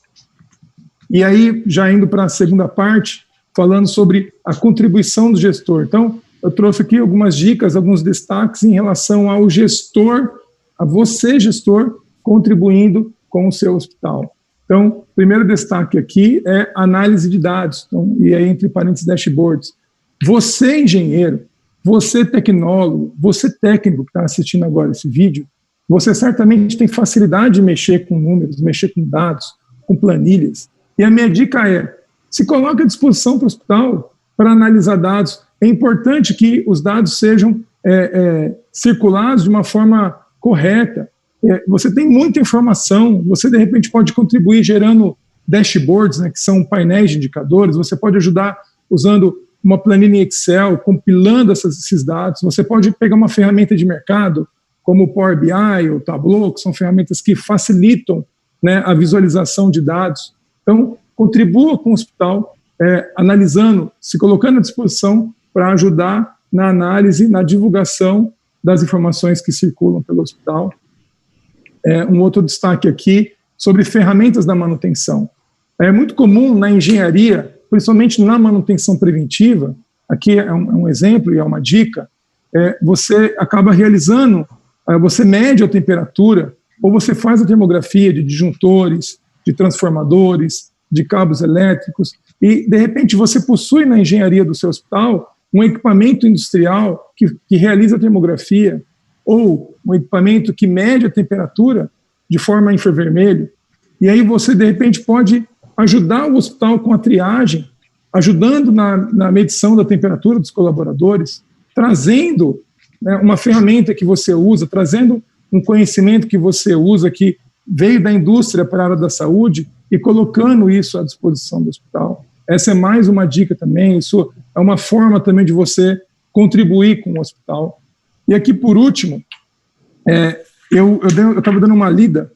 E aí, já indo para a segunda parte, falando sobre a contribuição do gestor. Então, eu trouxe aqui algumas dicas, alguns destaques em relação ao gestor, a você, gestor, contribuindo com o seu hospital. Então, o primeiro destaque aqui é análise de dados, então, e aí entre parênteses dashboards. Você, engenheiro, você, tecnólogo, você, técnico que está assistindo agora esse vídeo, você certamente tem facilidade de mexer com números, mexer com dados, com planilhas. E a minha dica é, se coloque à disposição para o hospital para analisar dados. É importante que os dados sejam circulados de uma forma correta. Você tem muita informação, você de repente pode contribuir gerando dashboards, né, que são painéis de indicadores, você pode ajudar usando uma planilha em Excel, compilando esses dados, você pode pegar uma ferramenta de mercado, como o Power BI ou o Tableau, que são ferramentas que facilitam, né, a visualização de dados. Então, contribua com o hospital, analisando, se colocando à disposição para ajudar na análise, na divulgação das informações que circulam pelo hospital. Um outro destaque aqui sobre ferramentas da manutenção. É muito comum na engenharia, principalmente na manutenção preventiva, aqui é um exemplo e é uma dica, você acaba realizando, você mede a temperatura, ou você faz a termografia de disjuntores, de transformadores, de cabos elétricos, e de repente você possui na engenharia do seu hospital um equipamento industrial que realiza a termografia, ou um equipamento que mede a temperatura de forma infravermelho, e aí você, de repente, pode ajudar o hospital com a triagem, ajudando na medição da temperatura dos colaboradores, trazendo, né, uma ferramenta que você usa, trazendo um conhecimento que você usa, que veio da indústria para a área da saúde, e colocando isso à disposição do hospital. Essa é mais uma dica também, isso é uma forma também de você contribuir com o hospital. E aqui, por último, eu estava dando uma lida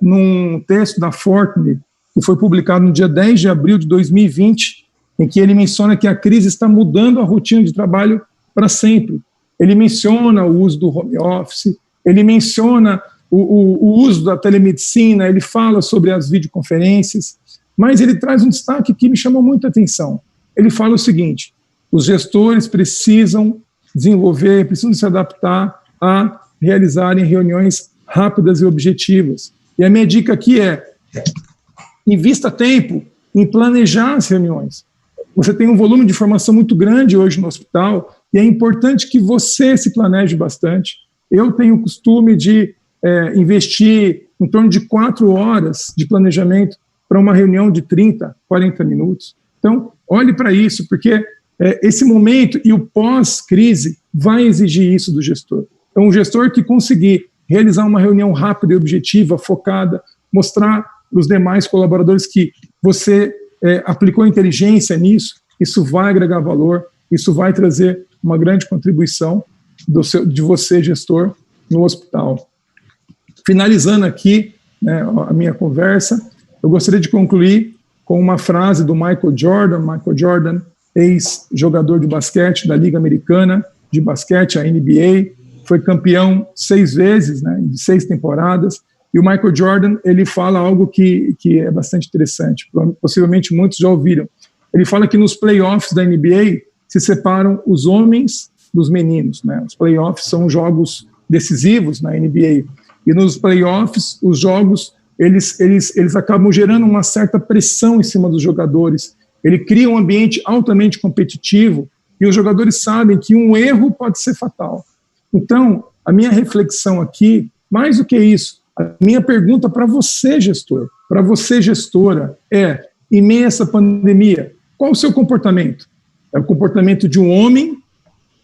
num texto da Fortney, que foi publicado no dia 10 de abril de 2020, em que ele menciona que a crise está mudando a rotina de trabalho para sempre. Ele menciona o uso do home office, ele menciona o uso da telemedicina, ele fala sobre as videoconferências, mas ele traz um destaque que me chamou muita atenção. Ele fala o seguinte: os gestores precisam desenvolver, precisam se adaptar a realizarem reuniões rápidas e objetivas. E a minha dica aqui é: invista tempo em planejar as reuniões. Você tem um volume de informação muito grande hoje no hospital e é importante que você se planeje bastante. Eu tenho o costume de investir em torno de 4 horas de planejamento para uma reunião de 30, 40 minutos. Então, olhe para isso, porque esse momento e o pós-crise vai exigir isso do gestor. Então, o gestor que conseguir realizar uma reunião rápida e objetiva, focada, mostrar para os demais colaboradores que você aplicou inteligência nisso, isso vai agregar valor, isso vai trazer uma grande contribuição de você, gestor, no hospital. Finalizando aqui, né, a minha conversa, eu gostaria de concluir com uma frase do Michael Jordan, ex-jogador de basquete da Liga Americana de Basquete, a NBA, foi campeão 6 vezes, né, de 6 temporadas, e o Michael Jordan, ele fala algo que é bastante interessante, possivelmente muitos já ouviram. Ele fala que nos playoffs da NBA se separam os homens dos meninos, né? Os playoffs são jogos decisivos na NBA, e nos playoffs, os jogos, eles acabam gerando uma certa pressão em cima dos jogadores. Ele cria um ambiente altamente competitivo, e os jogadores sabem que um erro pode ser fatal. Então, a minha reflexão aqui, mais do que isso, a minha pergunta para você, gestor, para você, gestora, em meio a essa pandemia, qual o seu comportamento? É o comportamento de um homem,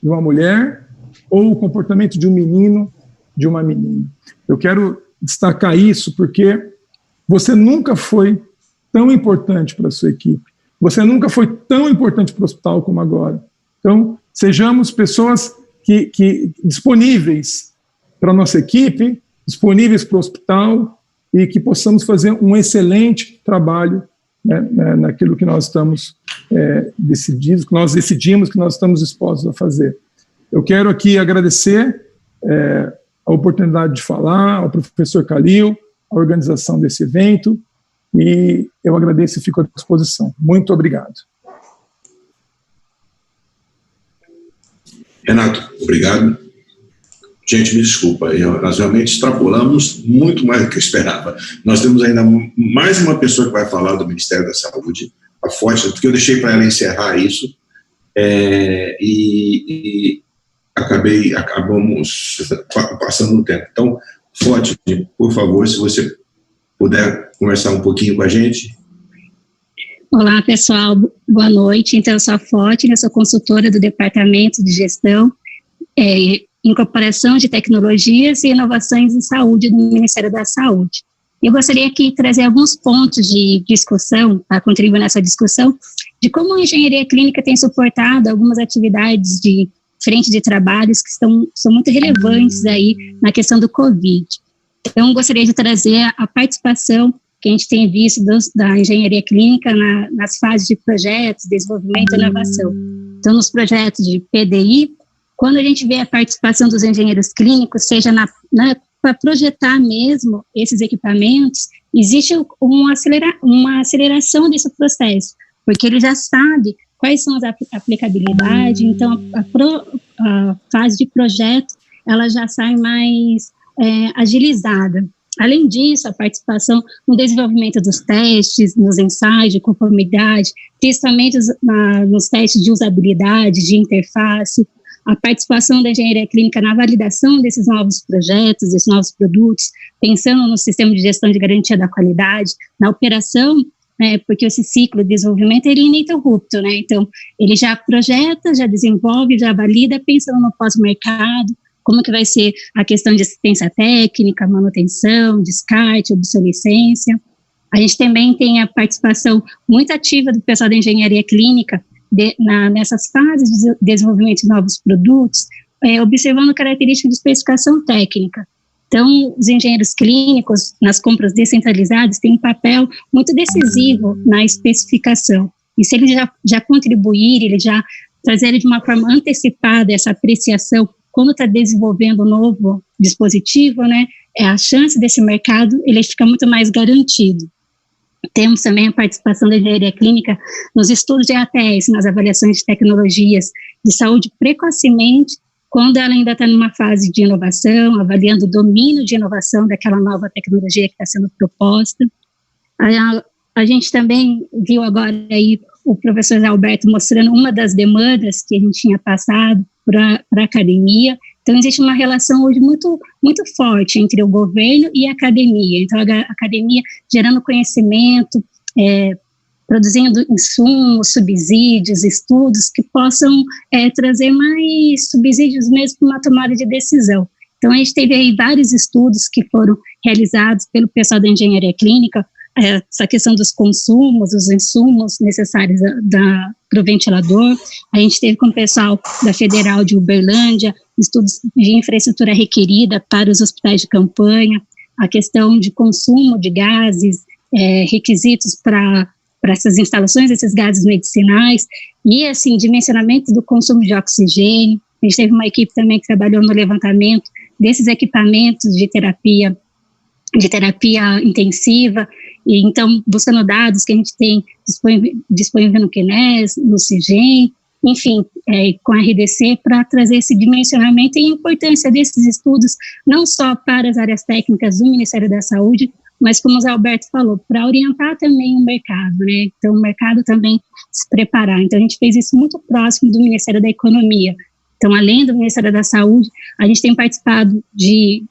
de uma mulher, ou o comportamento de um menino, de uma menina? Eu quero destacar isso porque você nunca foi tão importante para a sua equipe, você nunca foi tão importante para o hospital como agora. Então, sejamos pessoas que disponíveis para a nossa equipe, disponíveis para o hospital, e que possamos fazer um excelente trabalho, né, naquilo que nós estamos decididos, que nós decidimos, que nós estamos dispostos a fazer. Eu quero aqui agradecer a oportunidade de falar ao professor Khalil, a organização desse evento, e eu agradeço e fico à disposição. Muito obrigado. Renato, obrigado. Gente, me desculpa, nós realmente extrapolamos muito mais do que eu esperava. Nós temos ainda mais uma pessoa que vai falar do Ministério da Saúde, a Fótima, porque eu deixei para ela encerrar isso, e acabamos passando o tempo. Então, Fótima, por favor, se você puder conversar um pouquinho com a gente. Olá, pessoal, boa noite. Então, eu sou a Fótima, sou consultora do Departamento de Gestão, Incorporação de Tecnologias e Inovações em Saúde do Ministério da Saúde. Eu gostaria aqui de trazer alguns pontos de discussão, para contribuir nessa discussão, de como a engenharia clínica tem suportado algumas atividades de frente de trabalhos que são muito relevantes aí na questão do Covid. Então, gostaria de trazer a participação que a gente tem visto da engenharia clínica nas fases de projetos, desenvolvimento e inovação. Então, nos projetos de PDI, quando a gente vê a participação dos engenheiros clínicos, seja para projetar mesmo esses equipamentos, existe uma aceleração desse processo, porque ele já sabe quais são as aplicabilidades, então a fase de projeto, ela já sai mais agilizada. Além disso, a participação no desenvolvimento dos testes, nos ensaios de conformidade, principalmente nos testes de usabilidade, de interface, a participação da engenharia clínica na validação desses novos projetos, desses novos produtos, pensando no sistema de gestão de garantia da qualidade, na operação, porque esse ciclo de desenvolvimento é ininterrupto, né? Então, ele já projeta, já desenvolve, já valida, pensando no pós-mercado, como que vai ser a questão de assistência técnica, manutenção, descarte, obsolescência. A gente também tem a participação muito ativa do pessoal da engenharia clínica nessas fases de desenvolvimento de novos produtos, observando características de especificação técnica. Então, os engenheiros clínicos, nas compras descentralizadas, têm um papel muito decisivo na especificação. E se eles já contribuírem, eles já trazerem de uma forma antecipada essa apreciação, quando está desenvolvendo um novo dispositivo, né, a chance desse mercado, ele fica muito mais garantido. Temos também a participação da engenharia clínica nos estudos de ATS, nas avaliações de tecnologias de saúde precocemente, quando ela ainda está numa fase de inovação, avaliando o domínio de inovação daquela nova tecnologia que está sendo proposta. A gente também viu agora aí o professor Alberto mostrando uma das demandas que a gente tinha passado para a academia. Então, existe uma relação hoje muito, muito forte entre o governo e a academia. Então, a academia gerando conhecimento, produzindo insumos, subsídios, estudos que possam trazer mais subsídios mesmo para uma tomada de decisão. Então, a gente teve aí vários estudos que foram realizados pelo pessoal da engenharia clínica, essa questão dos consumos, os insumos necessários para o ventilador. A gente teve com o pessoal da Federal de Uberlândia, estudos de infraestrutura requerida para os hospitais de campanha, a questão de consumo de gases, requisitos para essas instalações, esses gases medicinais, e, assim, dimensionamento do consumo de oxigênio. A gente teve uma equipe também que trabalhou no levantamento desses equipamentos de terapia intensiva, e então buscando dados que a gente tem disponível no QNES, no CIGEM, enfim, com a RDC, para trazer esse dimensionamento e a importância desses estudos, não só para as áreas técnicas do Ministério da Saúde, mas, como o Zé Alberto falou, para orientar também o mercado, né? Então, o mercado também se preparar. Então, a gente fez isso muito próximo do Ministério da Economia. Então, além do Ministério da Saúde, a gente tem participado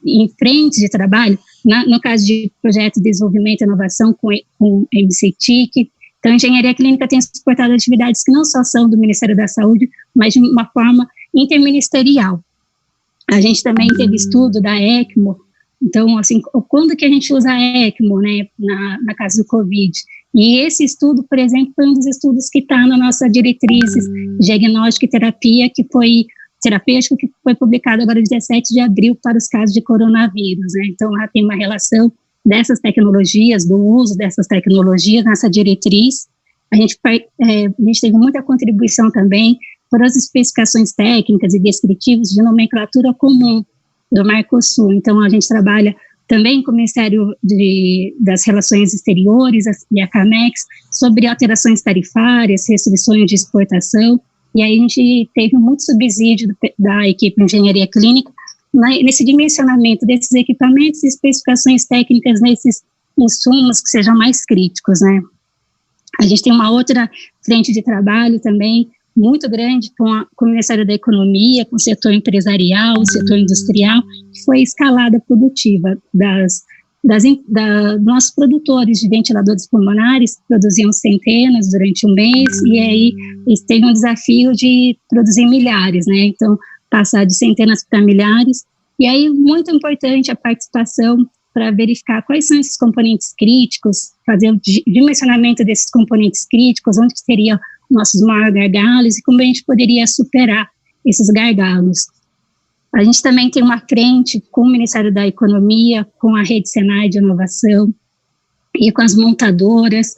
em frentes de trabalho, no caso de projeto de desenvolvimento e inovação com MCTIC. Então, a engenharia clínica tem suportado atividades que não só são do Ministério da Saúde, mas de uma forma interministerial. A gente também teve estudo da ECMO. Então, assim, quando que a gente usa a ECMO, né, na caso do Covid? E esse estudo, por exemplo, foi um dos estudos que está na nossa diretrizes diagnóstico e terapia, terapêutico, que foi publicado agora 17 de abril para os casos de coronavírus, né? Então, lá tem uma relação dessas tecnologias, do uso dessas tecnologias nessa diretriz. A gente teve muita contribuição também para as especificações técnicas e descritivas de nomenclatura comum do Mercosul. Então, a gente trabalha também com o Ministério das Relações Exteriores e a CAMEX sobre alterações tarifárias, restrições de exportação, e aí a gente teve muito subsídio da equipe de engenharia clínica nesse dimensionamento desses equipamentos e especificações técnicas nesses insumos que sejam mais críticos, né? A gente tem uma outra frente de trabalho também muito grande com o Ministério da Economia, com o setor empresarial, o setor industrial, que foi a escalada produtiva dos nossos produtores de ventiladores pulmonares, que produziam centenas durante um mês, e aí eles têm um desafio de produzir milhares, né? Então, passar de centenas para milhares, e aí muito importante a participação para verificar quais são esses componentes críticos, fazer o dimensionamento desses componentes críticos, onde seriam nossos maiores gargalos e como a gente poderia superar esses gargalos. A gente também tem uma frente com o Ministério da Economia, com a Rede Senai de Inovação e com as montadoras.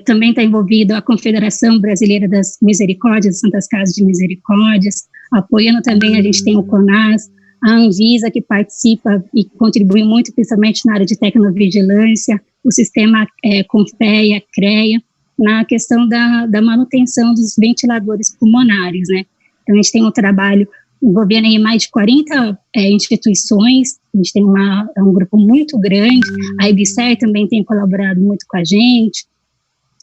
Também está envolvida a Confederação Brasileira das Misericórdias, Santas Casas de Misericórdias. Apoiando também, a gente tem o CONAS, a Anvisa, que participa e contribui muito, principalmente na área de tecnovigilância, o sistema CONFEA, CREA, na questão da manutenção dos ventiladores pulmonares, né? Então, a gente tem um trabalho envolvendo aí mais de 40 instituições, a gente tem um grupo muito grande, a IBSER também tem colaborado muito com a gente,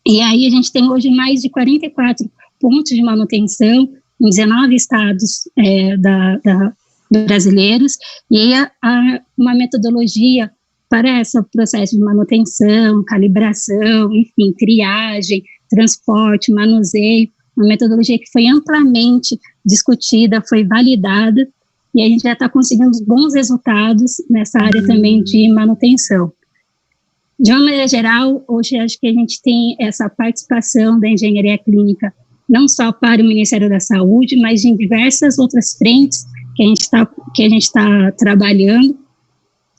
e aí a gente tem hoje mais de 44 pontos de manutenção em 19 estados brasileiros, e aí uma metodologia para esse processo de manutenção, calibração, enfim, triagem, transporte, manuseio, uma metodologia que foi amplamente discutida, foi validada, e a gente já está conseguindo bons resultados nessa área também de manutenção. De uma maneira geral, hoje acho que a gente tem essa participação da engenharia clínica, não só para o Ministério da Saúde, mas em diversas outras frentes que a gente está trabalhando,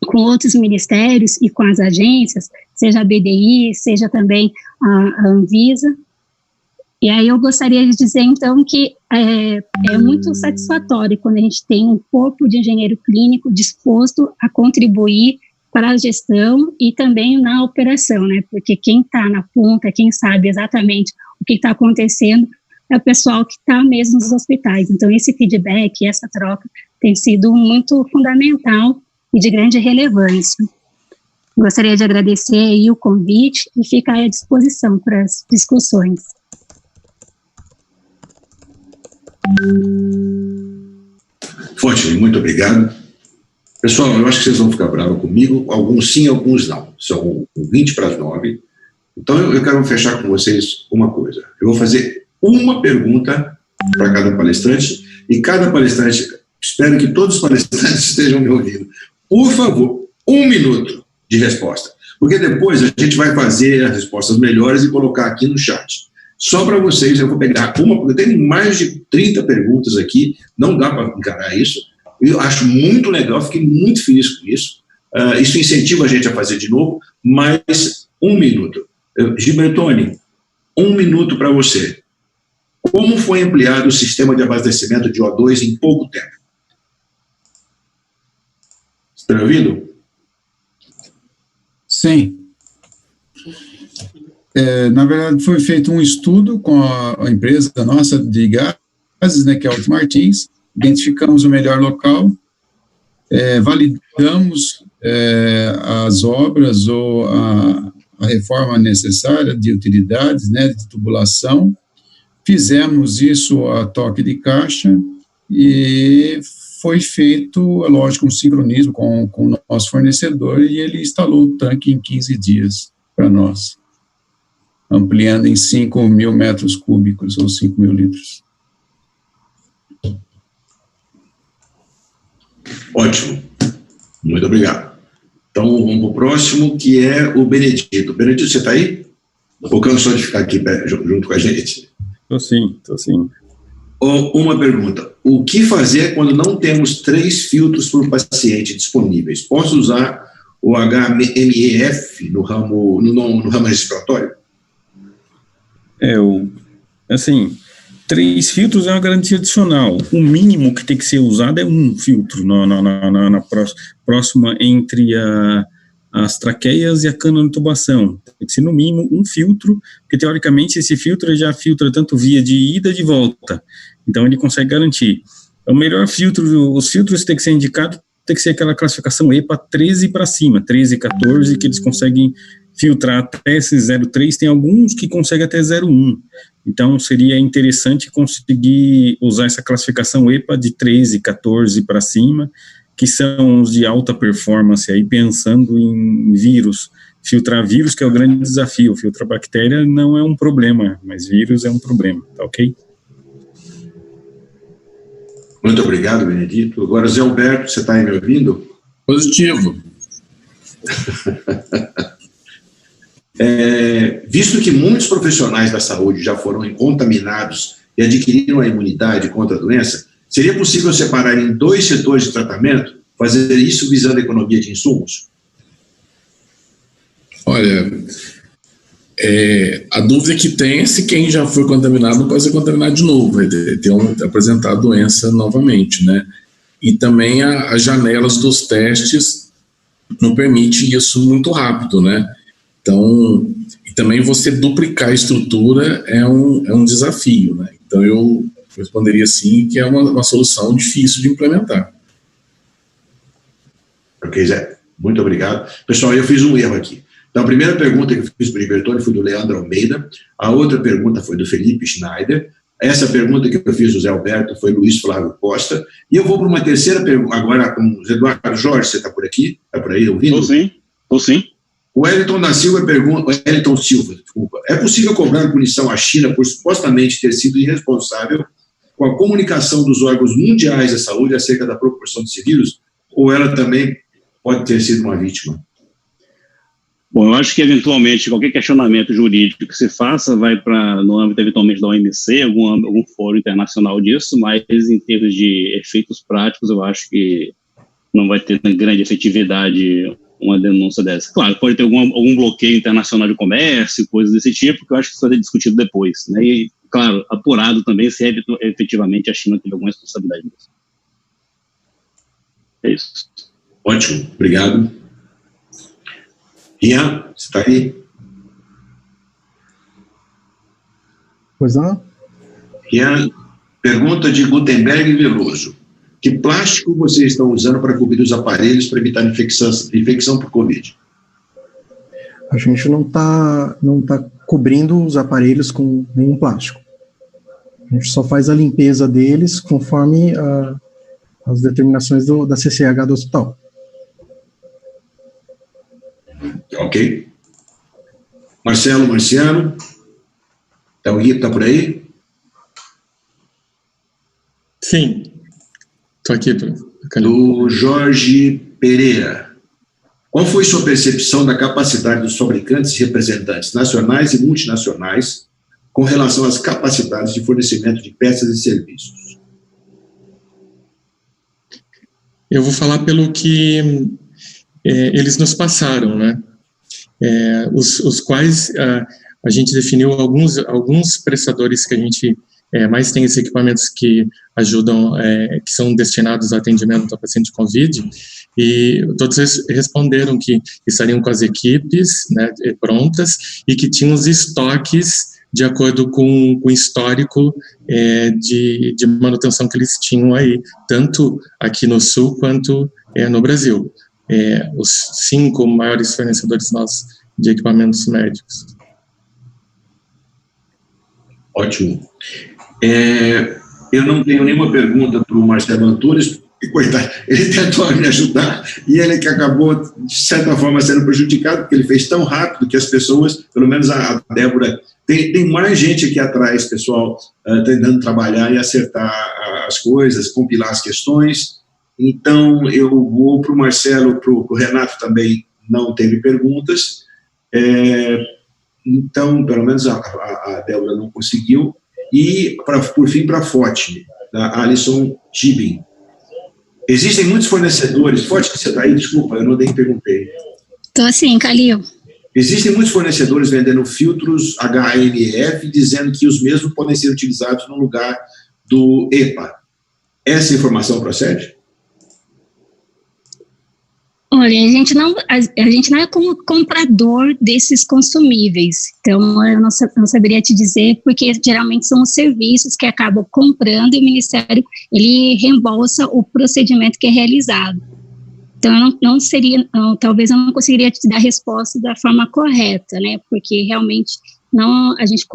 com outros ministérios e com as agências, seja a BDI, seja também a Anvisa. E aí eu gostaria de dizer, então, que é muito satisfatório quando a gente tem um corpo de engenheiro clínico disposto a contribuir para a gestão e também na operação, né? Porque quem está na ponta, quem sabe exatamente o que está acontecendo, é o pessoal que está mesmo nos hospitais. Então, esse feedback, essa troca tem sido muito fundamental e de grande relevância. Gostaria de agradecer aí o convite e ficar à disposição para as discussões. Forte, muito obrigado. Pessoal, eu acho que vocês vão ficar bravos comigo, alguns sim, alguns não. São 20 para as 9. Então, eu quero fechar com vocês uma coisa. Eu vou fazer uma pergunta para cada palestrante, e cada palestrante espero que todos os palestrantes estejam me ouvindo. Por favor, 1 minuto de resposta, porque depois a gente vai fazer as respostas melhores e colocar aqui no chat. Só para vocês, eu vou pegar uma, porque tem mais de 30 perguntas aqui, não dá para encarar isso. Eu acho muito legal, fiquei muito feliz com isso. Isso incentiva a gente a fazer de novo, mas 1 minuto. Gilbertoni, 1 minuto para você. Como foi ampliado o sistema de abastecimento de O2 em pouco tempo? Está me ouvindo? Sim. Na verdade, foi feito um estudo com a empresa nossa de gases, né, que é o Martins, identificamos o melhor local, validamos as obras ou a reforma necessária de utilidades, né, de tubulação, fizemos isso a toque de caixa e foi feito, lógico, um sincronismo com o nosso fornecedor e ele instalou o tanque em 15 dias para nós, ampliando em 5.000 metros cúbicos ou 5.000 litros. Ótimo. Muito obrigado. Então, vamos para o próximo, que é o Benedito. Benedito, você está aí? Ou cansou de ficar aqui junto com a gente? Estou sim. Uma pergunta. O que fazer quando não temos 3 filtros por paciente disponíveis? Posso usar o HMEF no ramo respiratório? Assim, 3 filtros é uma garantia adicional. O mínimo que tem que ser usado é 1 filtro na próxima entre as traqueias e a cana de tubação. Tem que ser no mínimo 1 filtro, porque teoricamente esse filtro já filtra tanto via de ida e de volta. Então ele consegue garantir. O melhor filtro, os filtros que tem que ser indicado, tem que ser aquela classificação EPA 13 para cima, 13, 14, que eles conseguem filtrar até esse 0,3, tem alguns que conseguem até 0,1. Então, seria interessante conseguir usar essa classificação EPA de 13, 14 para cima, que são os de alta performance, aí pensando em vírus. Filtrar vírus, que é o grande desafio. Filtrar bactéria não é um problema, mas vírus é um problema, tá ok? Muito obrigado, Benedito. Agora, Zé Alberto, você está aí me ouvindo? Positivo. Visto que muitos profissionais da saúde já foram contaminados e adquiriram a imunidade contra a doença, seria possível separar em 2 setores de tratamento, fazer isso visando a economia de insumos? Olha, a dúvida que tem é se quem já foi contaminado não pode ser contaminado de novo, vai apresentar a doença novamente, né? E também as janelas dos testes não permitem isso muito rápido, né? Então, e também você duplicar a estrutura é um desafio, né? Então, eu responderia sim que é uma solução difícil de implementar. Ok, Zé. Muito obrigado. Pessoal, eu fiz um erro aqui. Então, a primeira pergunta que eu fiz para o Gilbertoni foi do Leandro Almeida, a outra pergunta foi do Felipe Schneider, essa pergunta que eu fiz do Zé Alberto foi Luiz Flávio Costa, e eu vou para uma terceira pergunta, agora com o Eduardo Jorge, você está por aqui? Está por aí ouvindo? Estou sim. O Wellington Silva pergunta, é possível cobrar punição à China por supostamente ter sido irresponsável com a comunicação dos órgãos mundiais da saúde acerca da proporção desse vírus, ou ela também pode ter sido uma vítima? Bom, eu acho que, eventualmente, qualquer questionamento jurídico que se faça vai para, no âmbito, eventualmente, da OMC, algum fórum internacional disso, mas, em termos de efeitos práticos, eu acho que não vai ter grande efetividade uma denúncia dessa. Claro, pode ter algum bloqueio internacional de comércio, coisas desse tipo, que eu acho que isso vai ser discutido depois, né? E, claro, apurado também se efetivamente a China teve alguma responsabilidade nisso. É isso. Ótimo, obrigado. Ian, você está aí? Pois não? Ian, pergunta de Gutenberg e Veloso. Que plástico vocês estão usando para cobrir os aparelhos para evitar infecção por Covid? A gente não tá cobrindo os aparelhos com nenhum plástico. A gente só faz a limpeza deles conforme as determinações da CCH do hospital. Ok. Marcelo Marciano, está por aí? Sim, estou Estou aqui, do Jorge Pereira. Qual foi sua percepção da capacidade dos fabricantes e representantes nacionais e multinacionais com relação às capacidades de fornecimento de peças e serviços? Eu vou falar pelo que eles nos passaram, né? Os quais a gente definiu alguns prestadores que a gente mais tem esses equipamentos que ajudam, que são destinados ao atendimento ao paciente com Covid, e todos eles responderam que estariam com as equipes, né, prontas, e que tinham os estoques de acordo com o histórico de manutenção que eles tinham aí, tanto aqui no Sul quanto no Brasil. Os 5 maiores fornecedores nossos de equipamentos médicos. Ótimo. Eu não tenho nenhuma pergunta para o Marcelo Antunes, porque, coitado, ele tentou me ajudar e ele que acabou, de certa forma, sendo prejudicado, porque ele fez tão rápido que as pessoas, pelo menos a Débora, tem mais gente aqui atrás, pessoal, tentando trabalhar e acertar as coisas, compilar as questões. Então, eu vou para o Marcelo, para o Renato também não teve perguntas. Então, pelo menos a Débora não conseguiu. E, por fim, para a Fótine, da Alison Gibin. Existem muitos fornecedores. Fótine, você está aí? Desculpa, eu não nem perguntei. Estou sim, Calil. Existem muitos fornecedores vendendo filtros HAMF, dizendo que os mesmos podem ser utilizados no lugar do EPA. Essa informação procede? Olha, a gente não é como comprador desses consumíveis, então eu não saberia te dizer, porque geralmente são os serviços que acabam comprando e o Ministério, ele reembolsa o procedimento que é realizado. Então, talvez eu não conseguiria te dar a resposta da forma correta, né, porque realmente a gente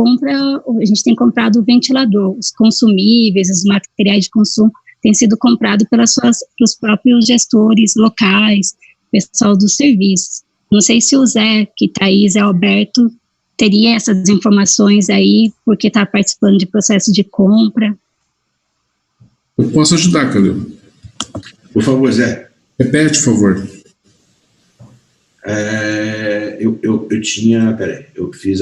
tem comprado o ventilador, os consumíveis, os materiais de consumo, tem sido comprado pelos próprios gestores locais, pessoal dos serviços. Não sei se o Zé, que está aí, Zé Alberto, teria essas informações aí, porque está participando de processo de compra. Eu posso ajudar, Calil. Por favor, Zé. Repete, por favor. Eu tinha... Peraí, eu fiz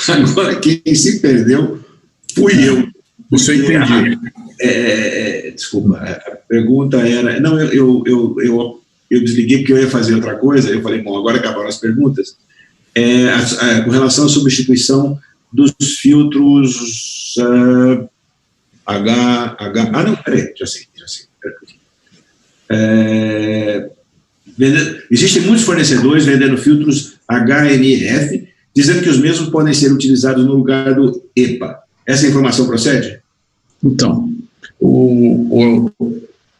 Agora quem se perdeu fui eu. Isso eu entendi. Desculpa, a pergunta era... Não, eu desliguei porque eu ia fazer outra coisa, eu falei, bom, agora acabaram as perguntas. Com relação à substituição dos filtros não, peraí, já sei. Existem muitos fornecedores vendendo filtros HNF, dizendo que os mesmos podem ser utilizados no lugar do EPA. Essa informação procede? Então,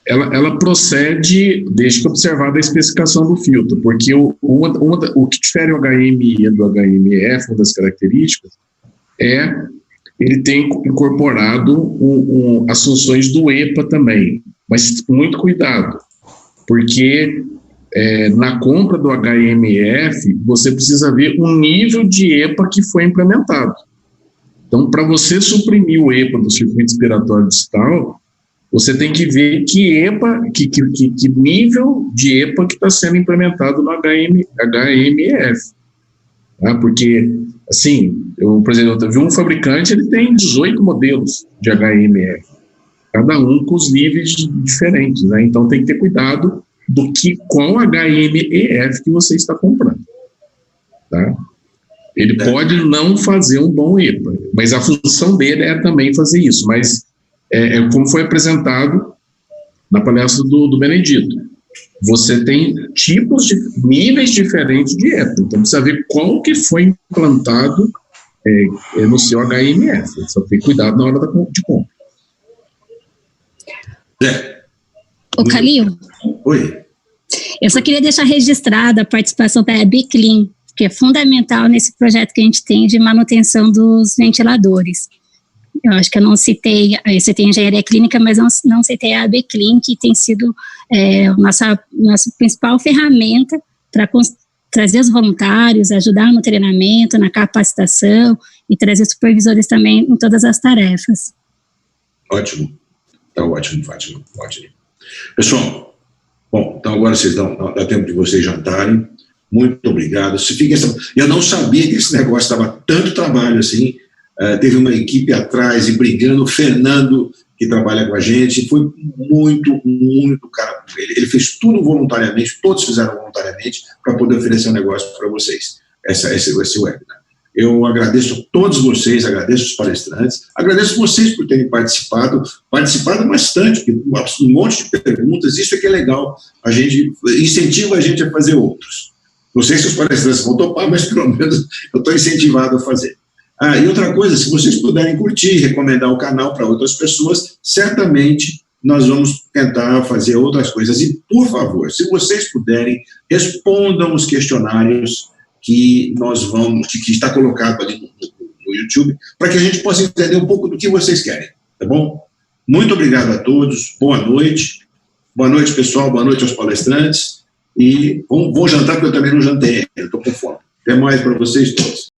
ela procede desde que observada a especificação do filtro, porque o que difere o HME do HMF, uma das características, ele tem incorporado as funções do EPA também, mas com muito cuidado, porque na compra do HMF, você precisa ver o nível de EPA que foi implementado. Então, para você suprimir o EPA do circuito expiratório distal, você tem que ver que nível de EPA que está sendo implementado no HMF. Tá? Porque, assim, por exemplo, eu vi um fabricante, ele tem 18 modelos de HMF, cada um com os níveis diferentes, né? Então tem que ter cuidado qual HMEF que você está comprando. Tá? Ele pode não fazer um bom EPA, mas a função dele é também fazer isso. Mas como foi apresentado na palestra do Benedito, você tem níveis diferentes de EPA, então precisa ver qual que foi implantado no seu HMF. Só tem cuidado na hora de compra. Ô, Calil. Oi. Eu só queria deixar registrada a participação da Abclean, que é fundamental nesse projeto que a gente tem de manutenção dos ventiladores. Eu acho que eu não citei, eu citei engenharia clínica, mas não citei a Abclean, que tem sido nossa principal ferramenta para trazer os voluntários, ajudar no treinamento, na capacitação e trazer supervisores também em todas as tarefas. Ótimo. Está ótimo, Fátima. Ótimo. Pessoal, bom, então agora vocês dá tempo de vocês jantarem. Muito obrigado. Eu não sabia que esse negócio dava tanto trabalho assim. Teve uma equipe atrás e brigando. O Fernando, que trabalha com a gente, foi muito cara. Ele fez tudo voluntariamente, todos fizeram voluntariamente para poder oferecer um negócio para vocês. Esse webinar. Eu agradeço a todos vocês, agradeço os palestrantes, agradeço vocês por terem participado bastante, porque um monte de perguntas, isso é que é legal, a gente incentiva a gente a fazer outros. Não sei se os palestrantes vão topar, mas pelo menos eu estou incentivado a fazer. E outra coisa, se vocês puderem curtir, recomendar o canal para outras pessoas, certamente nós vamos tentar fazer outras coisas. E, por favor, se vocês puderem, respondam os questionários que que está colocado ali no YouTube, para que a gente possa entender um pouco do que vocês querem, tá bom? Muito obrigado a todos, boa noite, pessoal, boa noite aos palestrantes, e vou jantar, porque eu também não jantei, eu estou com fome. Até mais para vocês todos.